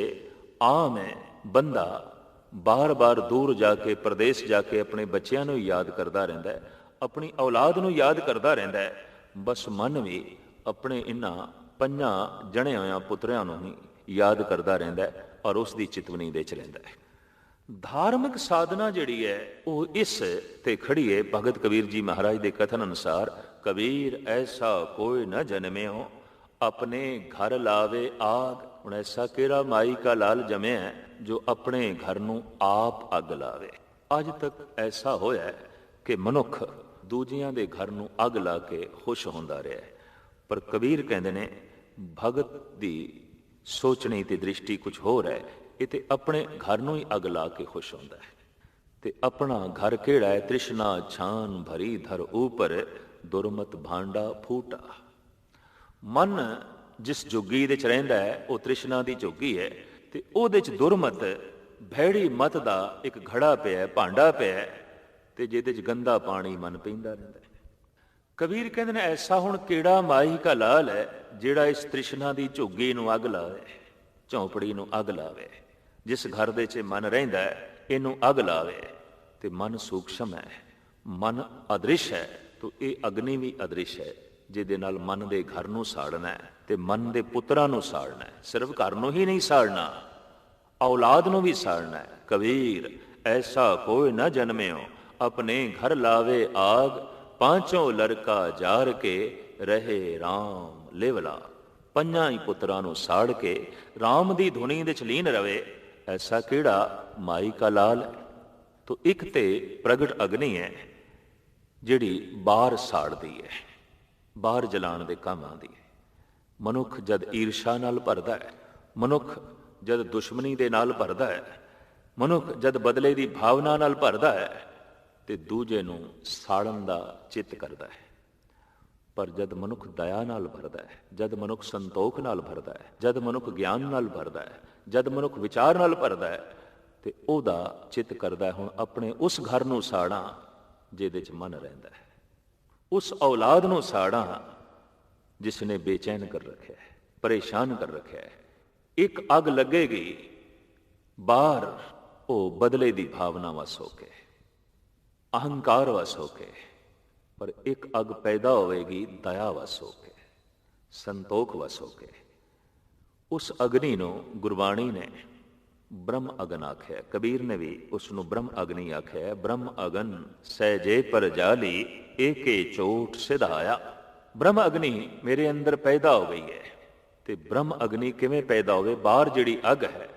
ਆਮ ਹੈ ਬੰਦਾ ਬਾਰ-ਬਾਰ ਦੂਰ ਜਾ ਕੇ, ਪ੍ਰਦੇਸ਼ ਜਾ ਕੇ ਆਪਣੇ ਬੱਚਿਆਂ ਨੂੰ ਯਾਦ ਕਰਦਾ ਰਹਿੰਦਾ ਹੈ, ਆਪਣੀ ਔਲਾਦ ਨੂੰ ਯਾਦ ਕਰਦਾ ਰਹਿੰਦਾ ਹੈ, ਬਸ ਮਨ ਵੀ ਆਪਣੇ ਇਹਨਾਂ ਪੰਜਾਂ ਜਣੇ ਹੋਇਆਂ ਪੁੱਤਰਿਆਂ ਨੂੰ ਹੀ ਯਾਦ ਕਰਦਾ ਰਹਿੰਦਾ ਹੈ ਔਰ ਉਸ ਦੀ ਚਿਤਵਨੀ ਦੇ 'ਚ ਰਹਿੰਦਾ ਹੈ। ਧਾਰਮਿਕ ਸਾਧਨਾ ਜਿਹੜੀ ਹੈ ਉਹ ਇਸ ਤੇ ਖੜੀ ਹੈ। ਭਗਤ ਕਬੀਰ ਜੀ ਮਹਾਰਾਜ ਦੇ ਕਥਨ ਅਨੁਸਾਰ, ਕਬੀਰ ਐਸਾ ਕੋਈ ਨਾ ਜਨਮਿਓ ਆਪਣੇ ਘਰ ਲਾਵੇ ਆਗ। ਹੁਣ ਐਸਾ ਕਿਹੜਾ ਮਾਈ ਕਾ ਲਾਲ ਜਮਿਆ ਜੋ ਆਪਣੇ ਘਰ ਨੂੰ ਆਪ ਅੱਗ ਲਾਵੇ। ਅੱਜ ਤੱਕ ਐਸਾ ਹੋਇਆ ਕਿ ਮਨੁੱਖ ਦੂਜਿਆਂ ਦੇ ਘਰ ਨੂੰ ਅੱਗ ਲਾ ਕੇ ਖੁਸ਼ ਹੁੰਦਾ ਰਿਹਾ, ਪਰ ਕਬੀਰ ਕਹਿੰਦੇ ਨੇ ਭਗਤ ਦੀ ਸੋਚਣੀ ਤੇ ਦ੍ਰਿਸ਼ਟੀ ਕੁਝ ਹੋਰ ਹੈ। ਇਹ ਤੇ ਆਪਣੇ ਘਰ ਨੂੰ ਹੀ ਅੱਗ ਲਾ ਕੇ ਖੁਸ਼ ਹੁੰਦਾ ਹੈ। ਤੇ ਆਪਣਾ ਘਰ ਕਿਹੜਾ ਹੈ? ਤ੍ਰਿਸ਼ਨਾ ਛਾਨ ਭਰੀ ਧਰ ਉਪਰ, ਦੁਰਮਤ ਭਾਂਡਾ ਫੂਟਾ। ਮਨ ਜਿਸ ਝੁੱਗੀ ਦੇ 'ਚ ਰਹਿੰਦਾ ਹੈ ਉਹ ਤ੍ਰਿਸ਼ਨਾ ਦੀ ਝੁੱਗੀ ਹੈ, ਤੇ ਉਹਦੇ 'ਚ ਦੁਰਮਤ ਭੈੜੀ ਮਤ ਦਾ ਇੱਕ ਘੜਾ ਪਿਆ, ਭਾਂਡਾ ਪਿਆ, ਤੇ ਜਿਹਦੇ 'ਚ ਗੰਦਾ ਪਾਣੀ ਮਨ ਪੀਂਦਾ ਰਹਿੰਦਾ ਹੈ। ਕਬੀਰ ਕਹਿੰਦੇ ਨੇ ਐਸਾ ਹੁਣ ਕਿਹੜਾ ਮਾਈ ਕਾ ਲਾਲ ਹੈ ਜਿਹੜਾ ਇਸ ਤ੍ਰਿਸ਼ਨਾ ਦੀ ਝੁੱਗੀ ਨੂੰ ਅੱਗ ਲਾਵੇ, ਝੌਂਪੜੀ ਨੂੰ ਅੱਗ ਲਾਵੇ। ਜਿਸ ਘਰ ਦੇ 'ਚ ਮਨ ਰਹਿੰਦਾ ਹੈ ਇਹਨੂੰ ਅੱਗ ਲਾਵੇ। ਤੇ ਮਨ ਸੂਖਸ਼ਮ ਹੈ, ਮਨ ਅਦ੍ਰਿਸ਼ ਹੈ, ਤੋ ਇਹ ਅਗਨੀ ਵੀ ਅਦ੍ਰਿਸ਼ ਹੈ ਜਿਹਦੇ ਨਾਲ ਮਨ ਦੇ ਘਰ ਨੂੰ ਸਾੜਨਾ ਹੈ ਤੇ ਮਨ ਦੇ ਪੁੱਤਰਾਂ ਨੂੰ ਸਾੜਨਾ ਹੈ। ਸਿਰਫ ਘਰ ਨੂੰ ਹੀ ਨਹੀਂ ਸਾੜਨਾ, ਔਲਾਦ ਨੂੰ ਵੀ ਸਾੜਨਾ ਹੈ। ਕਬੀਰ ਐਸਾ ਕੋਈ ਨਾ ਜਨਮਿਓ ਆਪਣੇ ਘਰ ਲਾਵੇ ਆਗ, ਪਾਂਚੋਂ ਲੜਕਾ ਜਾਰ ਕੇ ਰਹੇ ਰਾਮ ਲਿਵਲਾ। ਪੰਜਾਂ ਹੀ ਪੁੱਤਰਾਂ ਨੂੰ ਸਾੜ ਕੇ ਰਾਮ ਦੀ ਧੁਨੀ ਦੇ 'ਚ ਲੀਨ ਰਵੇ। ਐਸਾ ਕਿਹੜਾ ਮਾਈ ਕਾ ਲਾਲ ਹੈ। ਤੋ ਇੱਕ ਤੇ ਪ੍ਰਗਟ ਅਗਨੀ ਹੈ ਜਿਹੜੀ ਬਾਹਰ ਸਾੜਦੀ ਹੈ, ਬਾਹਰ ਜਲਾਉਣ ਦੇ ਕੰਮ ਆਉਂਦੀ ਹੈ। ਮਨੁੱਖ ਜਦ ਈਰਸ਼ਾ ਨਾਲ ਭਰਦਾ ਹੈ, ਮਨੁੱਖ ਜਦ ਦੁਸ਼ਮਣੀ ਦੇ ਨਾਲ ਭਰਦਾ ਹੈ, ਮਨੁੱਖ ਜਦ ਬਦਲੇ ਦੀ ਭਾਵਨਾ ਨਾਲ ਭਰਦਾ ਹੈ ਤੇ ਦੂਜੇ ਨੂੰ ਸਾੜਨ ਦਾ ਚਿੱਤ ਕਰਦਾ ਹੈ। ਪਰ ਜਦ ਮਨੁੱਖ ਦਇਆ ਨਾਲ ਭਰਦਾ ਹੈ, ਜਦ ਮਨੁੱਖ ਸੰਤੋਖ ਨਾਲ ਭਰਦਾ ਹੈ, ਜਦ ਮਨੁੱਖ ਗਿਆਨ ਨਾਲ ਭਰਦਾ ਹੈ, ਜਦ ਮਨੁੱਖ ਵਿਚਾਰ ਨਾਲ ਭਰਦਾ ਹੈ, ਤੇ ਉਹਦਾ ਚਿੱਤ ਕਰਦਾ ਹੁਣ ਆਪਣੇ ਉਸ ਘਰ ਨੂੰ ਸਾੜਾਂ ਜਿਹਦੇ 'ਚ ਮਨ ਰਹਿੰਦਾ ਹੈ, ਉਸ ਔਲਾਦ ਨੂੰ ਸਾੜਾਂ ਜਿਸ ਨੇ ਬੇਚੈਨ ਕਰ ਰੱਖਿਆ ਹੈ, ਪਰੇਸ਼ਾਨ ਕਰ ਰੱਖਿਆ ਹੈ। ਇੱਕ ਅੱਗ ਲੱਗੇਗੀ ਬਾਹਰ, ਉਹ ਬਦਲੇ ਦੀ ਭਾਵਨਾ ਵਸ ਹੋ ਕੇ, ਅਹੰਕਾਰ ਵਸ ਹੋ ਕੇ, ਪਰ ਇੱਕ ਅੱਗ ਪੈਦਾ ਹੋਵੇਗੀ ਦਇਆ ਵਸ ਹੋ ਕੇ, ਸੰਤੋਖ ਵਸ ਹੋ ਕੇ। ਉਸ ਅਗਨੀ ਨੂੰ ਗੁਰਬਾਣੀ ਨੇ ਬ੍ਰਹਮ ਅਗਨ ਆਖਿਆ, ਕਬੀਰ ਨੇ ਵੀ ਉਸ ਨੂੰ ਬ੍ਰਹਮ ਅਗਨੀ ਆਖਿਆ। ਬ੍ਰਹਮ ਅਗਨ ਸਹਿਜੇ ਪਰ ਜਾਲੀ, ਏਕੇ ਚੋਟ ਸਿਧਾਇਆ। ਬ੍ਰਹਮ ਅਗਨੀ ਮੇਰੇ ਅੰਦਰ ਪੈਦਾ ਹੋ ਗਈ ਹੈ। ਤੇ ਬ੍ਰਹਮ ਅਗਨੀ ਕਿਵੇਂ ਪੈਦਾ ਹੋਵੇ? ਬਾਹਰ ਜਿਹੜੀ ਅੱਗ ਹੈ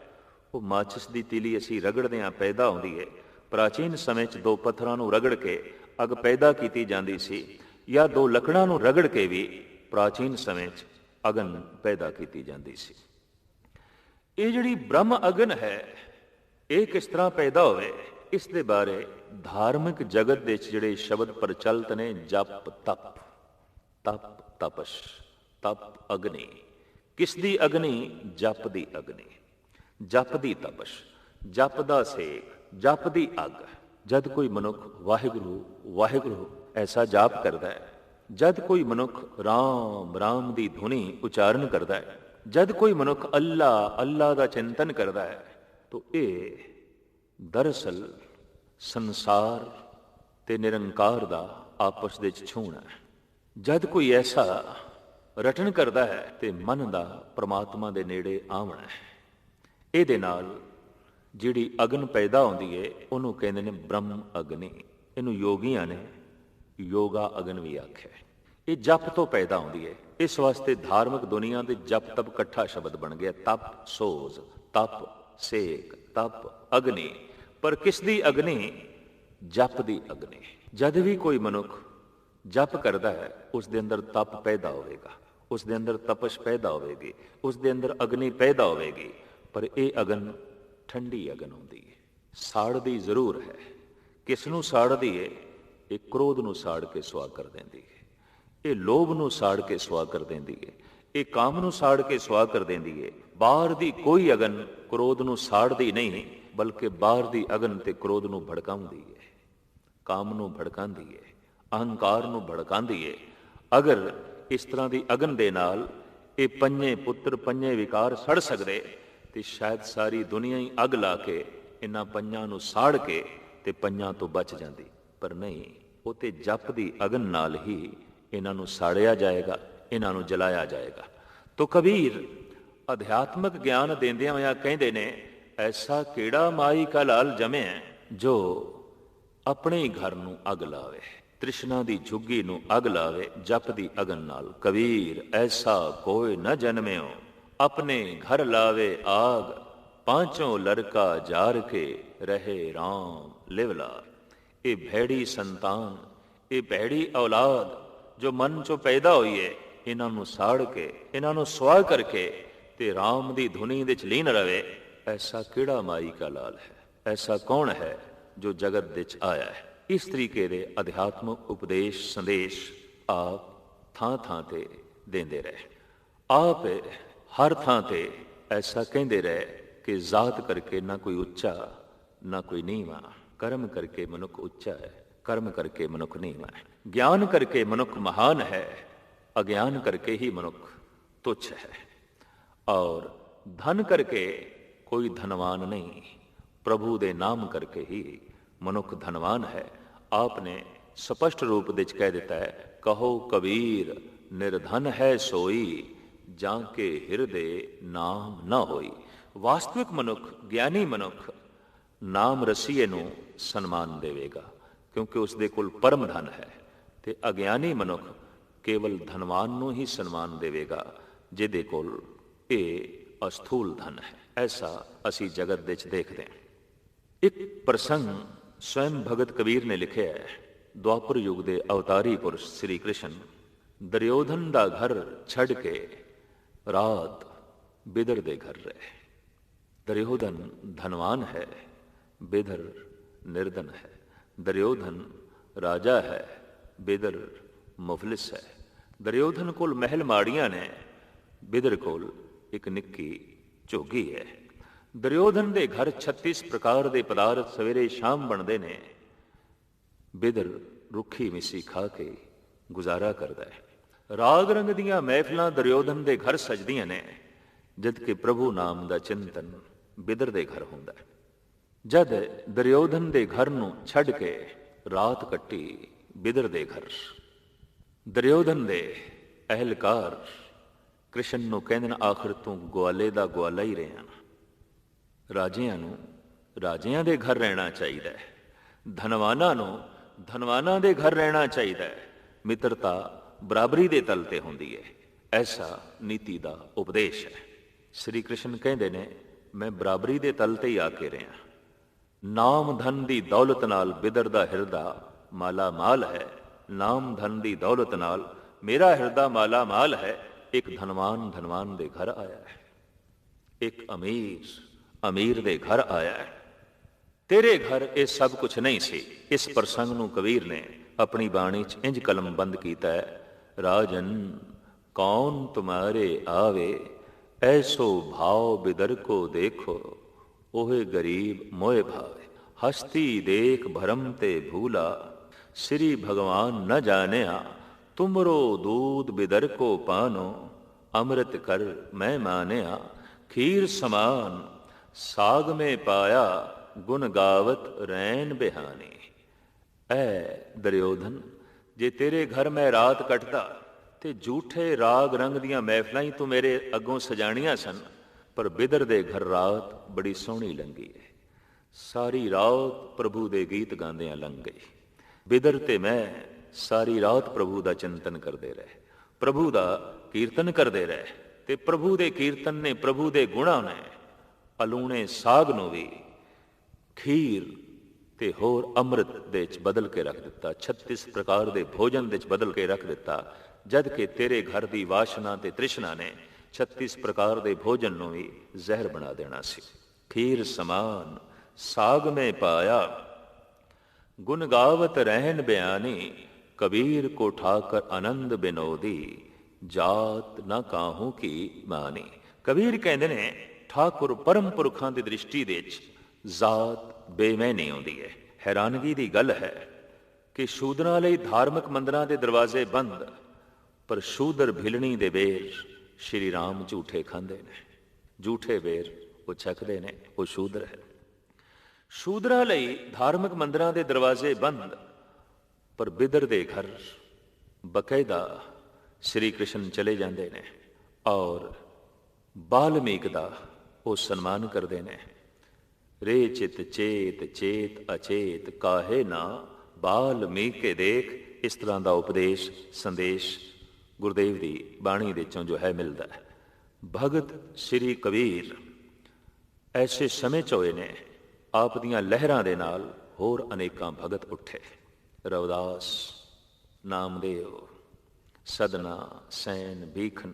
ਉਹ ਮਾਚਿਸ ਦੀ ਤੀਲੀ ਅਸੀਂ ਰਗੜਦੇ ਹਾਂ, ਪੈਦਾ ਹੁੰਦੀ ਹੈ। ਪ੍ਰਾਚੀਨ ਸਮੇਂ 'ਚ ਦੋ ਪੱਥਰਾਂ ਨੂੰ ਰਗੜ ਕੇ ਅੱਗ ਪੈਦਾ ਕੀਤੀ ਜਾਂਦੀ ਸੀ, ਜਾਂ ਦੋ ਲੱਕੜਾਂ ਨੂੰ ਰਗੜ ਕੇ ਵੀ ਪ੍ਰਾਚੀਨ ਸਮੇਂ 'ਚ ਅਗਨ ਪੈਦਾ ਕੀਤੀ ਜਾਂਦੀ ਸੀ। ਇਹ ਜਿਹੜੀ ਬ੍ਰਹਮ ਅਗਨ ਹੈ, ਇਹ ਕਿਸ ਤਰ੍ਹਾਂ ਪੈਦਾ ਹੋਵੇ, ਇਸ ਦੇ ਬਾਰੇ ਧਾਰਮਿਕ ਜਗਤ ਦੇ ਵਿੱਚ ਜਿਹੜੇ ਸ਼ਬਦ ਪ੍ਰਚਲਿਤ ਨੇ, ਜਪ ਤਪ, ਤਪ ਤਪਸ਼, ਤਪ ਅਗਨੀ। ਕਿਸ ਦੀ ਅਗਨੀ? ਜਪ ਦੀ ਅਗਨੀ, ਜਪ ਦੀ ਤਪਸ਼, ਜਪ ਦਾ ਸੇਕ, ਜਪ ਦੀ ਅੱਗ। ਜਦ ਕੋਈ ਮਨੁੱਖ ਵਾਹਿਗੁਰੂ ਵਾਹਿਗੁਰੂ ਐਸਾ ਜਾਪ ਕਰਦਾ ਹੈ, ਜਦ ਕੋਈ ਮਨੁੱਖ ਰਾਮ ਰਾਮ ਦੀ ਧੁਨੀ ਉਚਾਰਨ ਕਰਦਾ ਹੈ, ਜਦ ਕੋਈ ਮਨੁੱਖ ਅੱਲਾ ਅੱਲਾ ਦਾ ਚਿੰਤਨ ਕਰਦਾ ਹੈ, ਤਾਂ ਇਹ ਦਰਅਸਲ ਸੰਸਾਰ ਤੇ ਨਿਰੰਕਾਰ ਦਾ ਆਪਸ ਦੇ ਵਿੱਚ ਛੂਹਣਾ ਹੈ। ਜਦ ਕੋਈ ਐਸਾ ਰਟਨ ਕਰਦਾ ਹੈ ਤੇ ਮਨ ਦਾ ਪ੍ਰਮਾਤਮਾ ਦੇ ਨੇੜੇ ਆਉਣਾ ਹੈ। ਇਹਦੇ ਨਾਲ ਜਿਹੜੀ ਅਗਨ ਪੈਦਾ ਹੁੰਦੀ ਹੈ ਉਹਨੂੰ ਕਹਿੰਦੇ ਨੇ ਬ੍ਰਹਮ ਅਗਨੀ। ਇਹਨੂੰ ਯੋਗੀਆਂ ਨੇ ਯੋਗਾ ਅਗਨ ਵੀ ਆਖਿਆ। ਇਹ ਜਪ ਤੋਂ ਪੈਦਾ ਹੁੰਦੀ ਹੈ। ਇਸ ਵਾਸਤੇ ਧਾਰਮਿਕ ਦੁਨੀਆ ਦੇ ਜਪ ਤਪ ਇਕੱਠਾ ਸ਼ਬਦ ਬਣ ਗਿਆ। ਤਪ ਸੋਜ਼, ਤਪ ਸੇਕ, ਤਪ ਅਗਨੀ। ਪਰ ਕਿਸ ਦੀ ਅਗਨੀ? ਜਪ ਦੀ ਅਗਨੀ। ਜਦ ਵੀ ਕੋਈ ਮਨੁੱਖ ਜਪ ਕਰਦਾ ਹੈ ਉਸ ਦੇ ਅੰਦਰ ਤਪ ਪੈਦਾ ਹੋਵੇਗਾ, ਉਸ ਦੇ ਅੰਦਰ ਤਪਸ਼ ਪੈਦਾ ਹੋਵੇਗੀ, ਉਸ ਦੇ ਅੰਦਰ ਅਗਨੀ ਪੈਦਾ ਹੋਵੇਗੀ। ਪਰ ਇਹ ਅਗਨ ਠੰਡੀ ਅਗਨ ਹੁੰਦੀ ਹੈ, ਸਾੜਦੀ ਜ਼ਰੂਰ ਹੈ। ਕਿਸ ਨੂੰ ਸਾੜਦੀ ਹੈ? ਇਹ ਕ੍ਰੋਧ ਨੂੰ ਸਾੜ ਕੇ ਸੁਆਹ ਕਰ ਦਿੰਦੀ ਹੈ, ਇਹ ਲੋਭ ਨੂੰ ਸਾੜ ਕੇ ਸੁਆਹ ਕਰ ਦਿੰਦੀ ਹੈ, ਇਹ ਕਾਮ ਨੂੰ ਸਾੜ ਕੇ ਸੁਆਹ ਕਰ ਦਿੰਦੀ ਏ। ਬਾਹਰ ਦੀ ਕੋਈ ਅਗਨ ਕ੍ਰੋਧ ਨੂੰ ਸਾੜਦੀ ਨਹੀਂ, ਬਲਕਿ ਬਾਹਰ ਦੀ ਅਗਨ ਤੇ ਕ੍ਰੋਧ ਨੂੰ ਭੜਕਾਉਂਦੀ ਏ, ਕਾਮ ਨੂੰ ਭੜਕਾਉਂਦੀ ਏ, ਅਹੰਕਾਰ ਨੂੰ ਭੜਕਾਉਂਦੀ ਏ। ਅਗਰ ਇਸ ਤਰ੍ਹਾਂ ਦੀ ਅਗਨ ਦੇ ਨਾਲ ਇਹ ਪੰਜੇ ਪੁੱਤਰ ਪੰਜੇ ਵਿਕਾਰ ਸੜ ਸਕਦੇ ਤੇ ਸ਼ਾਇਦ ਸਾਰੀ ਦੁਨੀਆ ਹੀ ਅੱਗ ਲਾ ਕੇ ਇਹਨਾਂ ਪੰਜਾਂ ਨੂੰ ਸਾੜ ਕੇ ਤੇ ਪੰਜਾਂ ਤੋਂ ਬਚ ਜਾਂਦੀ, ਪਰ ਨਹੀਂ, ਉਹ ਤੇ ਜਪ ਦੀ ਅਗਨ ਨਾਲ ਹੀ ਇਹਨਾਂ ਨੂੰ ਸਾੜਿਆ ਜਾਏਗਾ, ਇਹਨਾਂ ਨੂੰ ਜਲਾਇਆ ਜਾਏਗਾ। ਤੋ ਕਬੀਰ ਅਧਿਆਤਮਕ ਗਿਆਨ ਦਿੰਦਿਆਂ ਹੋਇਆਂ ਕਹਿੰਦੇ ਨੇ, ਐਸਾ ਕਿਹੜਾ ਮਾਈ ਕਾ ਲਾਲ ਜਮਿਆ ਜੋ ਆਪਣੇ ਘਰ ਨੂੰ ਅੱਗ ਲਾਵੇ, ਤ੍ਰਿਸ਼ਨਾ ਦੀ ਝੁੱਗੀ ਨੂੰ ਅੱਗ ਲਾਵੇ ਜਪ ਦੀ ਅਗਨ ਨਾਲ। ਕਬੀਰ ਐਸਾ ਕੋਈ ਨਾ ਜਨਮਿਓ, ਆਪਣੇ ਘਰ ਲਾਵੇ ਆਗ, ਪਾਂਚੋਂ ਲੜਕਾ ਜਾਰ ਕੇ ਰਹੇ ਰਾਮ ਲਿਵਲਾਰ। ਇਹ ਭੈੜੀ ਸੰਤਾਨ, ਇਹ ਭੈੜੀ ਔਲਾਦ ਜੋ ਮਨ ਚੋਂ ਪੈਦਾ ਹੋਈ ਹੈ, ਇਹਨਾਂ ਨੂੰ ਸਾੜ ਕੇ, ਇਹਨਾਂ ਨੂੰ ਸੁਆਹ ਕਰਕੇ ਤੇ ਰਾਮ ਦੀ ਧੁਨੀ ਵਿੱਚ ਲੀਨ ਰਵੇ। ਐਸਾ ਕਿਹੜਾ ਮਾਈ ਕਾ ਲਾਲ ਹੈ, ਐਸਾ ਕੌਣ ਹੈ ਜੋ ਜਗਤ ਵਿੱਚ ਆਇਆ ਹੈ। ਇਸ ਤਰੀਕੇ ਦੇ ਅਧਿਆਤਮਕ ਉਪਦੇਸ਼ ਸੰਦੇਸ਼ ਆਪ ਥਾਂ ਥਾਂ ਤੇ ਦਿੰਦੇ ਰਹੇ। ਆਪ ਹਰ ਥਾਂ ਤੇ ਐਸਾ ਕਹਿੰਦੇ ਰਹੇ ਕਿ ਜ਼ਾਤ ਕਰਕੇ ਨਾ ਕੋਈ ਉੱਚਾ ਨਾ ਕੋਈ ਨੀਵਾਂ, ਕਰਮ ਕਰਕੇ ਮਨੁੱਖ ਉੱਚਾ ਹੈ, ਕਰਮ ਕਰਕੇ ਮਨੁੱਖ ਨੀਵਾਂ ਹੈ। ਗਿਆਨ ਕਰਕੇ ਮਨੁੱਖ ਮਹਾਨ ਹੈ, ਅਗਿਆਨ ਕਰਕੇ ਹੀ ਮਨੁੱਖ ਤੁੱਛ ਹੈ। ਔਰ ਧਨ ਕਰਕੇ ਕੋਈ ਧਨਵਾਨ ਨਹੀਂ, ਪ੍ਰਭੂ ਦੇ ਨਾਮ ਕਰਕੇ ਹੀ ਮਨੁੱਖ ਧਨਵਾਨ ਹੈ। ਆਪ ਨੇ ਸਪਸ਼ਟ ਰੂਪ ਵਿੱਚ ਕਹਿ ਦਿੱਤਾ ਹੈ, ਕਹੋ ਕਬੀਰ ਨਿਰਧਨ ਹੈ ਸੋਈ, ਜਾਂ ਕੇ ਹਿਰਦੇ ਨਾਮ ਨਾ ਹੋਈ। ਵਾਸਤਵਿਕ ਮਨੁੱਖ, ਗਿਆਨੀ ਮਨੁੱਖ ਨਾਮ ਰਸੀਏ ਨੂੰ ਸਨਮਾਨ ਦੇਵੇਗਾ, ਕਿਉਂਕਿ ਉਸ ਦੇ ਕੋਲ ਪਰਮ ਧਨ ਹੈ, ਤੇ ਅਗਿਆਨੀ ਮਨੁੱਖ ਕੇਵਲ ਧਨਵਾਨ ਨੂੰ ਹੀ ਸਨਮਾਨ ਦੇਵੇਗਾ ਜਿਹਦੇ ਕੋਲ ਇਹ ਅਸਥੂਲ ਧਨ ਹੈ। ਐਸਾ ਅਸੀਂ ਜਗਤ ਵਿੱਚ ਦੇਖਦੇ ਹਾਂ। ਇੱਕ ਪ੍ਰਸੰਗ ਸਵੈਮ ਭਗਤ ਕਬੀਰ ਨੇ ਲਿਖਿਆ ਹੈ। ਦੁਆਪਰ ਯੁੱਗ ਦੇ ਅਵਤਾਰੀ ਪੁਰਸ਼ ਸ੍ਰੀ ਕ੍ਰਿਸ਼ਨ ਦੁਰਯੋਧਨ ਦਾ ਘਰ ਛੱਡ ਕੇ ਰਾਤ ਬਿਦਰ ਦੇ ਘਰ ਰਹੇ। ਦੁਰਯੋਧਨ ਧਨਵਾਨ ਹੈ, ਬਿਦਰ ਨਿਰਧਨ ਹੈ। ਦੁਰਯੋਧਨ ਰਾਜਾ ਹੈ, ਬਿਦਰ ਮੁਫਲਿਸ ਹੈ। ਦੁਰਯੋਧਨ ਕੋਲ ਮਹਿਲ ਮਾੜੀਆਂ ਨੇ, ਬਿਦਰ ਕੋਲ ਇੱਕ ਨਿੱਕੀ ਝੋਗੀ ਹੈ। ਦੁਰਯੋਧਨ ਦੇ ਘਰ 36 ਪ੍ਰਕਾਰ ਦੇ ਪਦਾਰਥ ਸਵੇਰੇ ਸ਼ਾਮ ਬਣਦੇ ਨੇ। ਬਿਦਰ ਰੁੱਖੀ ਮਿੱਸੀ ਖਾ ਕੇ ਗੁਜ਼ਾਰਾ ਕਰਦਾ ਹੈ। ਰਾਗ ਰੰਗ ਦੀਆਂ ਮਹਿਫਲਾਂ ਦੁਰਯੋਧਨ ਦੇ ਘਰ ਸਜਦੀਆਂ ਨੇ, ਜਦ ਕਿ ਪ੍ਰਭੂ ਨਾਮ ਦਾ ਚਿੰਤਨ ਬਿਦਰ ਦੇ ਘਰ ਹੁੰਦਾ ਹੈ। ਜਦ ਦੁਰਯੋਧਨ ਦੇ ਘਰ ਨੂੰ ਛੱਡ ਕੇ ਰਾਤ ਕੱਟੀ ਬਿਦਰ ਦੇ ਘਰ, ਦੁਰਯੋਧਨ ਦੇ ਅਹਿਲਕਾਰ ਕ੍ਰਿਸ਼ਨ ਨੂੰ ਕਹਿੰਦੇ ਨੇ, ਆਖਰ ਤੂੰ ਗਵਾਲੇ ਦਾ ਗਵਾਲਾ ਹੀ ਰਿਹਾ। ਰਾਜਿਆਂ ਨੂੰ ਰਾਜਿਆਂ ਦੇ ਘਰ ਰਹਿਣਾ ਚਾਹੀਦਾ ਹੈ, ਧਨਵਾਨਾਂ ਨੂੰ ਧਨਵਾਨਾਂ ਦੇ ਘਰ ਰਹਿਣਾ ਚਾਹੀਦਾ ਹੈ। ਮਿੱਤਰਤਾ ਬਰਾਬਰੀ ਦੇ ਤਲ ਤੇ ਹੁੰਦੀ ਹੈ। ਐਸਾ ਨੀਤੀ ਦਾ ਉਪਦੇਸ਼ ਹੈ। ਸ੍ਰੀ ਕ੍ਰਿਸ਼ਨ ਕਹਿੰਦੇ ਨੇ, ਮੈਂ ਬਰਾਬਰੀ ਦੇ ਤਲ ਤੇ ਹੀ ਆ ਕੇ ਰਿਹਾ। ਨਾਮ ਧਨ ਦੀ ਦੌਲਤ ਨਾਲ ਬਿਦਰ ਦਾ ਹਿਰਦਾ ਮਾਲਾ ਮਾਲ ਹੈ। ਨਾਮ ਧਨ ਦੀ ਦੌਲਤ ਨਾਲ ਮੇਰਾ ਹਿਰਦਾ ਮਾਲਾ ਮਾਲ ਹੈ। ਇੱਕ ਧਨਵਾਨ ਦੇ ਘਰ ਆਇਆ ਹੈ, ਇੱਕ ਅਮੀਰ ਦੇ ਘਰ ਆਇਆ ਹੈ। ਤੇਰੇ ਘਰ ਇਹ ਸਭ ਕੁਝ ਨਹੀਂ ਸੀ। ਇਸ ਪ੍ਰਸੰਗ ਨੂੰ ਕਬੀਰ ਨੇ ਆਪਣੀ ਬਾਣੀ 'ਚ ਇੰਜ ਕਲਮਬੰਦ ਕੀਤਾ ਹੈ, ਰਾਜਨ ਕੌਣ ਤੁਮਾਰੇ ਆਵੇ, ਐਸੋ ਭਾਵ ਬਿਦਰ ਕੋ ਦੇਖੋ, ओहे गरीब मोए भावे, हस्ती देख भरम ते भूला, श्री भगवान न जानिया, तुमरो दूध बिदर को पानो, अमृत कर मैं मानिया, खीर समान साग में पाया, गुण गावत रैन बिहानी। ऐ दुर्योधन, जे तेरे घर मैं रात कटदा ते झूठे राग रंग दियां महफिलां ही तू मेरे अगों सजाणियां सन, पर बिदर दे घर रात बड़ी सोहनी लंघी है। सारी रात प्रभु दे गीत गांदियां लंघ गई। बिदर ते मैं सारी रात प्रभु दा चिंतन करते रहे, प्रभु दा कीर्तन करते रहे, ते प्रभु दे कीर्तन ने, प्रभु दे गुणां ने अलूणे साग नूं भी खीर ते होर अमृत दे च बदल के रख दिता, 36 प्रकार दे भोजन दे च बदल के रख दिता, जद कि तेरे घर दी वासना ते तृष्णा ने 36 प्रकार ਦੇ ਭੋਜਨ ਨੂੰ ਵੀ ਜ਼ਹਿਰ ਬਣਾ ਦੇਣਾ ਸੀ। ਖੀਰ ਸਮਾਨ ਸਾਗ में पाया, गुण गावत रहन बयानी, कबीर को ठाकर आनंद बिनोदी, ਜਾਤ ਨਾ ਕਾਹੂ ਕੀ ਮਾਨੀ। ਕਬੀਰ ਕਹਿੰਦੇ ਨੇ ਠਾਕੁਰ ਪਰਮ ਪੁਰਖਾਂ ਦੀ ਦ੍ਰਿਸ਼ਟੀ ਦੇ ਵਿੱਚ ਜਾਤ ਬੇਮੈਨੀ ਆਉਂਦੀ ਹੈ। ਹੈਰਾਨਗੀ ਦੀ ਗੱਲ ਹੈ ਕਿ ਸ਼ੂਦਰਾਂ ਲਈ ਧਾਰਮਿਕ ਮੰਦਰਾਂ ਦੇ ਦਰਵਾਜ਼ੇ ਬੰਦ, ਪਰ ਸ਼ੂਦਰ ਭਿਲਣੀ ਦੇ ਬੇਰ ਸ਼੍ਰੀ ਰਾਮ ਝੂਠੇ ਖਾਂਦੇ ਨੇ। ਝੂਠੇ ਬੇਰ ਉਹ ਛਕਦੇ ਨੇ, ਉਹ ਸ਼ੂਦਰ ਹੈ। ਸ਼ੂਦਰਾਂ ਲਈ ਧਾਰਮਿਕ ਮੰਦਰਾਂ ਦੇ ਦਰਵਾਜ਼ੇ ਬੰਦ, ਪਰ ਬਿਦਰ ਦੇ ਘਰ ਬਕਾਇਦਾ ਸ਼੍ਰੀ ਕ੍ਰਿਸ਼ਨ ਚਲੇ ਜਾਂਦੇ ਨੇ ਔਰ ਬਾਲਮੀਕ ਦਾ ਉਹ ਸਨਮਾਨ ਕਰਦੇ ਨੇ। ਰੇ ਚਿਤ ਚੇਤ ਚੇਤ ਅਚੇਤ ਕਾਹੇ ਨਾ ਬਾਲਮੀਕੇ ਦੇਖ। ਇਸ ਤਰ੍ਹਾਂ ਦਾ ਉਪਦੇਸ਼ ਸੰਦੇਸ਼ ਗੁਰਦੇਵ ਦੀ ਬਾਣੀ ਦੇ ਵਿੱਚੋਂ ਜੋ ਹੈ ਮਿਲਦਾ ਹੈ। ਭਗਤ ਸ਼੍ਰੀ ਕਬੀਰ ਐਸੇ ਸਮੇਂ 'ਚ ਹੋਏ ਨੇ, ਆਪ ਦੀਆਂ ਲਹਿਰਾਂ ਦੇ ਨਾਲ ਹੋਰ ਅਨੇਕਾਂ ਭਗਤ ਉੱਠੇ। ਰਵਿਦਾਸ, ਨਾਮਦੇਵ, ਸਦਨਾ, ਸੈਨ, ਭੀਖਨ,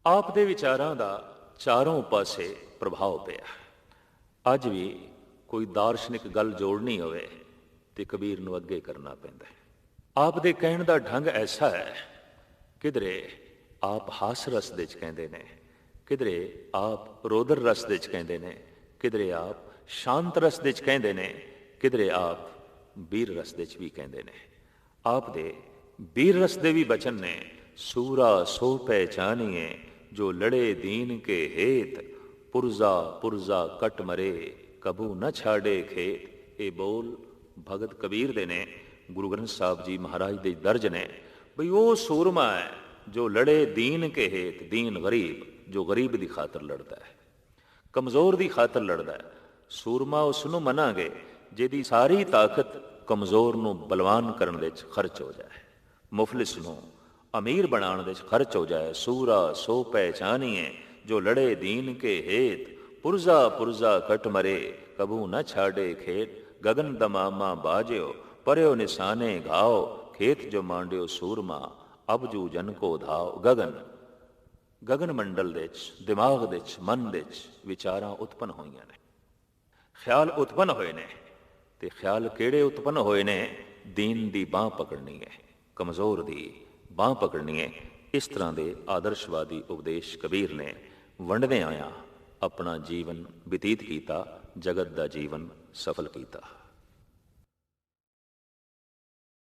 ਆਪ ਦੇ ਵਿਚਾਰਾਂ ਦਾ ਚਾਰੋਂ ਪਾਸੇ ਪ੍ਰਭਾਵ ਪਿਆ। ਅੱਜ ਵੀ ਕੋਈ ਦਾਰਸ਼ਨਿਕ ਗੱਲ ਜੋੜਨੀ ਹੋਵੇ ਤੇ ਕਬੀਰ ਨੂੰ ਅੱਗੇ ਕਰਨਾ ਪੈਂਦਾ ਹੈ। ਆਪ ਦੇ ਕਹਿਣ ਦਾ ਢੰਗ ਐਸਾ ਹੈ, ਕਿਧਰੇ ਆਪ ਹਾਸ ਰਸ ਦੇ 'ਚ ਕਹਿੰਦੇ ਨੇ, ਕਿਧਰੇ ਆਪ ਰੋਦਰ ਰਸ ਦੇ 'ਚ ਕਹਿੰਦੇ ਨੇ, ਕਿਧਰੇ ਆਪ ਸ਼ਾਂਤ ਰਸ ਦੇ 'ਚ ਕਹਿੰਦੇ ਨੇ, ਕਿਧਰੇ ਆਪ ਬੀਰ ਰਸ ਦੇ 'ਚ ਵੀ ਕਹਿੰਦੇ ਨੇ। ਆਪ ਦੇ ਬੀਰ ਰਸ ਦੇ ਵੀ ਬਚਨ ਨੇ, ਸੂਰਾ ਸੋ ਪਹਿਚਾਨੀਏ ਜੋ ਲੜੇ ਦੀਨ ਕੇ ਹੇਤ, ਪੁਰਜ਼ਾ ਪੁਰਜ਼ਾ ਕਟ ਮਰੇ ਕਬੂ ਨਾ ਛਾੜੇ ਖੇਤ। ਇਹ ਬੋਲ ਭਗਤ ਕਬੀਰ ਦੇ ਨੇ, ਗੁਰੂ ਗ੍ਰੰਥ ਸਾਹਿਬ ਜੀ ਮਹਾਰਾਜ ਦੇ ਦਰਜ ਨੇ। ਬਈ ਉਹ ਸੂਰਮਾ ਹੈ ਜੋ ਲੜੇ ਦੀਨ ਕੇ ਹੇਤ, ਦੀਨ ਗਰੀਬ, ਜੋ ਗਰੀਬ ਦੀ ਖਾਤਰ ਲੜਦਾ ਹੈ, ਕਮਜ਼ੋਰ ਦੀ ਖਾਤਰ ਲੜਦਾ ਹੈ। ਸੂਰਮਾ ਉਸ ਨੂੰ ਮੰਨਾਂਗੇ ਜਿਹਦੀ ਸਾਰੀ ਤਾਕਤ ਕਮਜ਼ੋਰ ਨੂੰ ਬਲਵਾਨ ਕਰਨ ਵਿੱਚ ਖਰਚ ਹੋ ਜਾਏ, ਮੁਫਲਿਸ ਨੂੰ ਅਮੀਰ ਬਣਾਉਣ ਵਿੱਚ ਖਰਚ ਹੋ ਜਾਏ। ਸੂਰਾ ਸੋ ਪਹਿਚਾਨੀਏ ਜੋ ਲੜੇ ਦੀਨ ਕੇ ਹੇਤ, ਪੁਰਜ਼ਾ ਪੁਰਜ਼ਾ ਕਟ ਮਰੇ ਕਬੂ ਨਾ ਛਾੜੇ ਖੇਤ। ਗਗਨ ਦਮਾਮਾ ਬਾਜਿਓ ਪਰਿਓ ਨਿਸ਼ਾਨੇ ਘਾਓ, ਖੇਤ ਜੋ ਮਾਂਡਿਓ ਸੂਰਮਾ ਅਬਜੂ ਜਨ ਕੋ ਧਾਓ। ਗਗਨ ਮੰਡਲ ਦੇ 'ਚ, ਦਿਮਾਗ ਦੇ 'ਚ, ਮਨ ਦੇ 'ਚ ਵਿਚਾਰਾਂ ਉਤਪੰਨ ਹੋਈਆਂ ਨੇ, ਖਿਆਲ ਉਤਪੰਨ ਹੋਏ ਨੇ। ਤੇ ਖਿਆਲ ਕਿਹੜੇ ਉਤਪੰਨ ਹੋਏ ਨੇ? ਦੀਨ ਦੀ ਬਾਂਹ ਪਕੜਨੀ ਹੈ, ਕਮਜ਼ੋਰ ਦੀ ਬਾਂਹ ਪਕੜਨੀ ਹੈ। ਇਸ ਤਰ੍ਹਾਂ ਦੇ ਆਦਰਸ਼ਵਾਦੀ ਉਪਦੇਸ਼ ਕਬੀਰ ਨੇ ਵੰਡਦੇ ਆਇਆ ਆਪਣਾ ਜੀਵਨ ਬਤੀਤ ਕੀਤਾ, ਜਗਤ ਦਾ ਜੀਵਨ ਸਫਲ ਕੀਤਾ।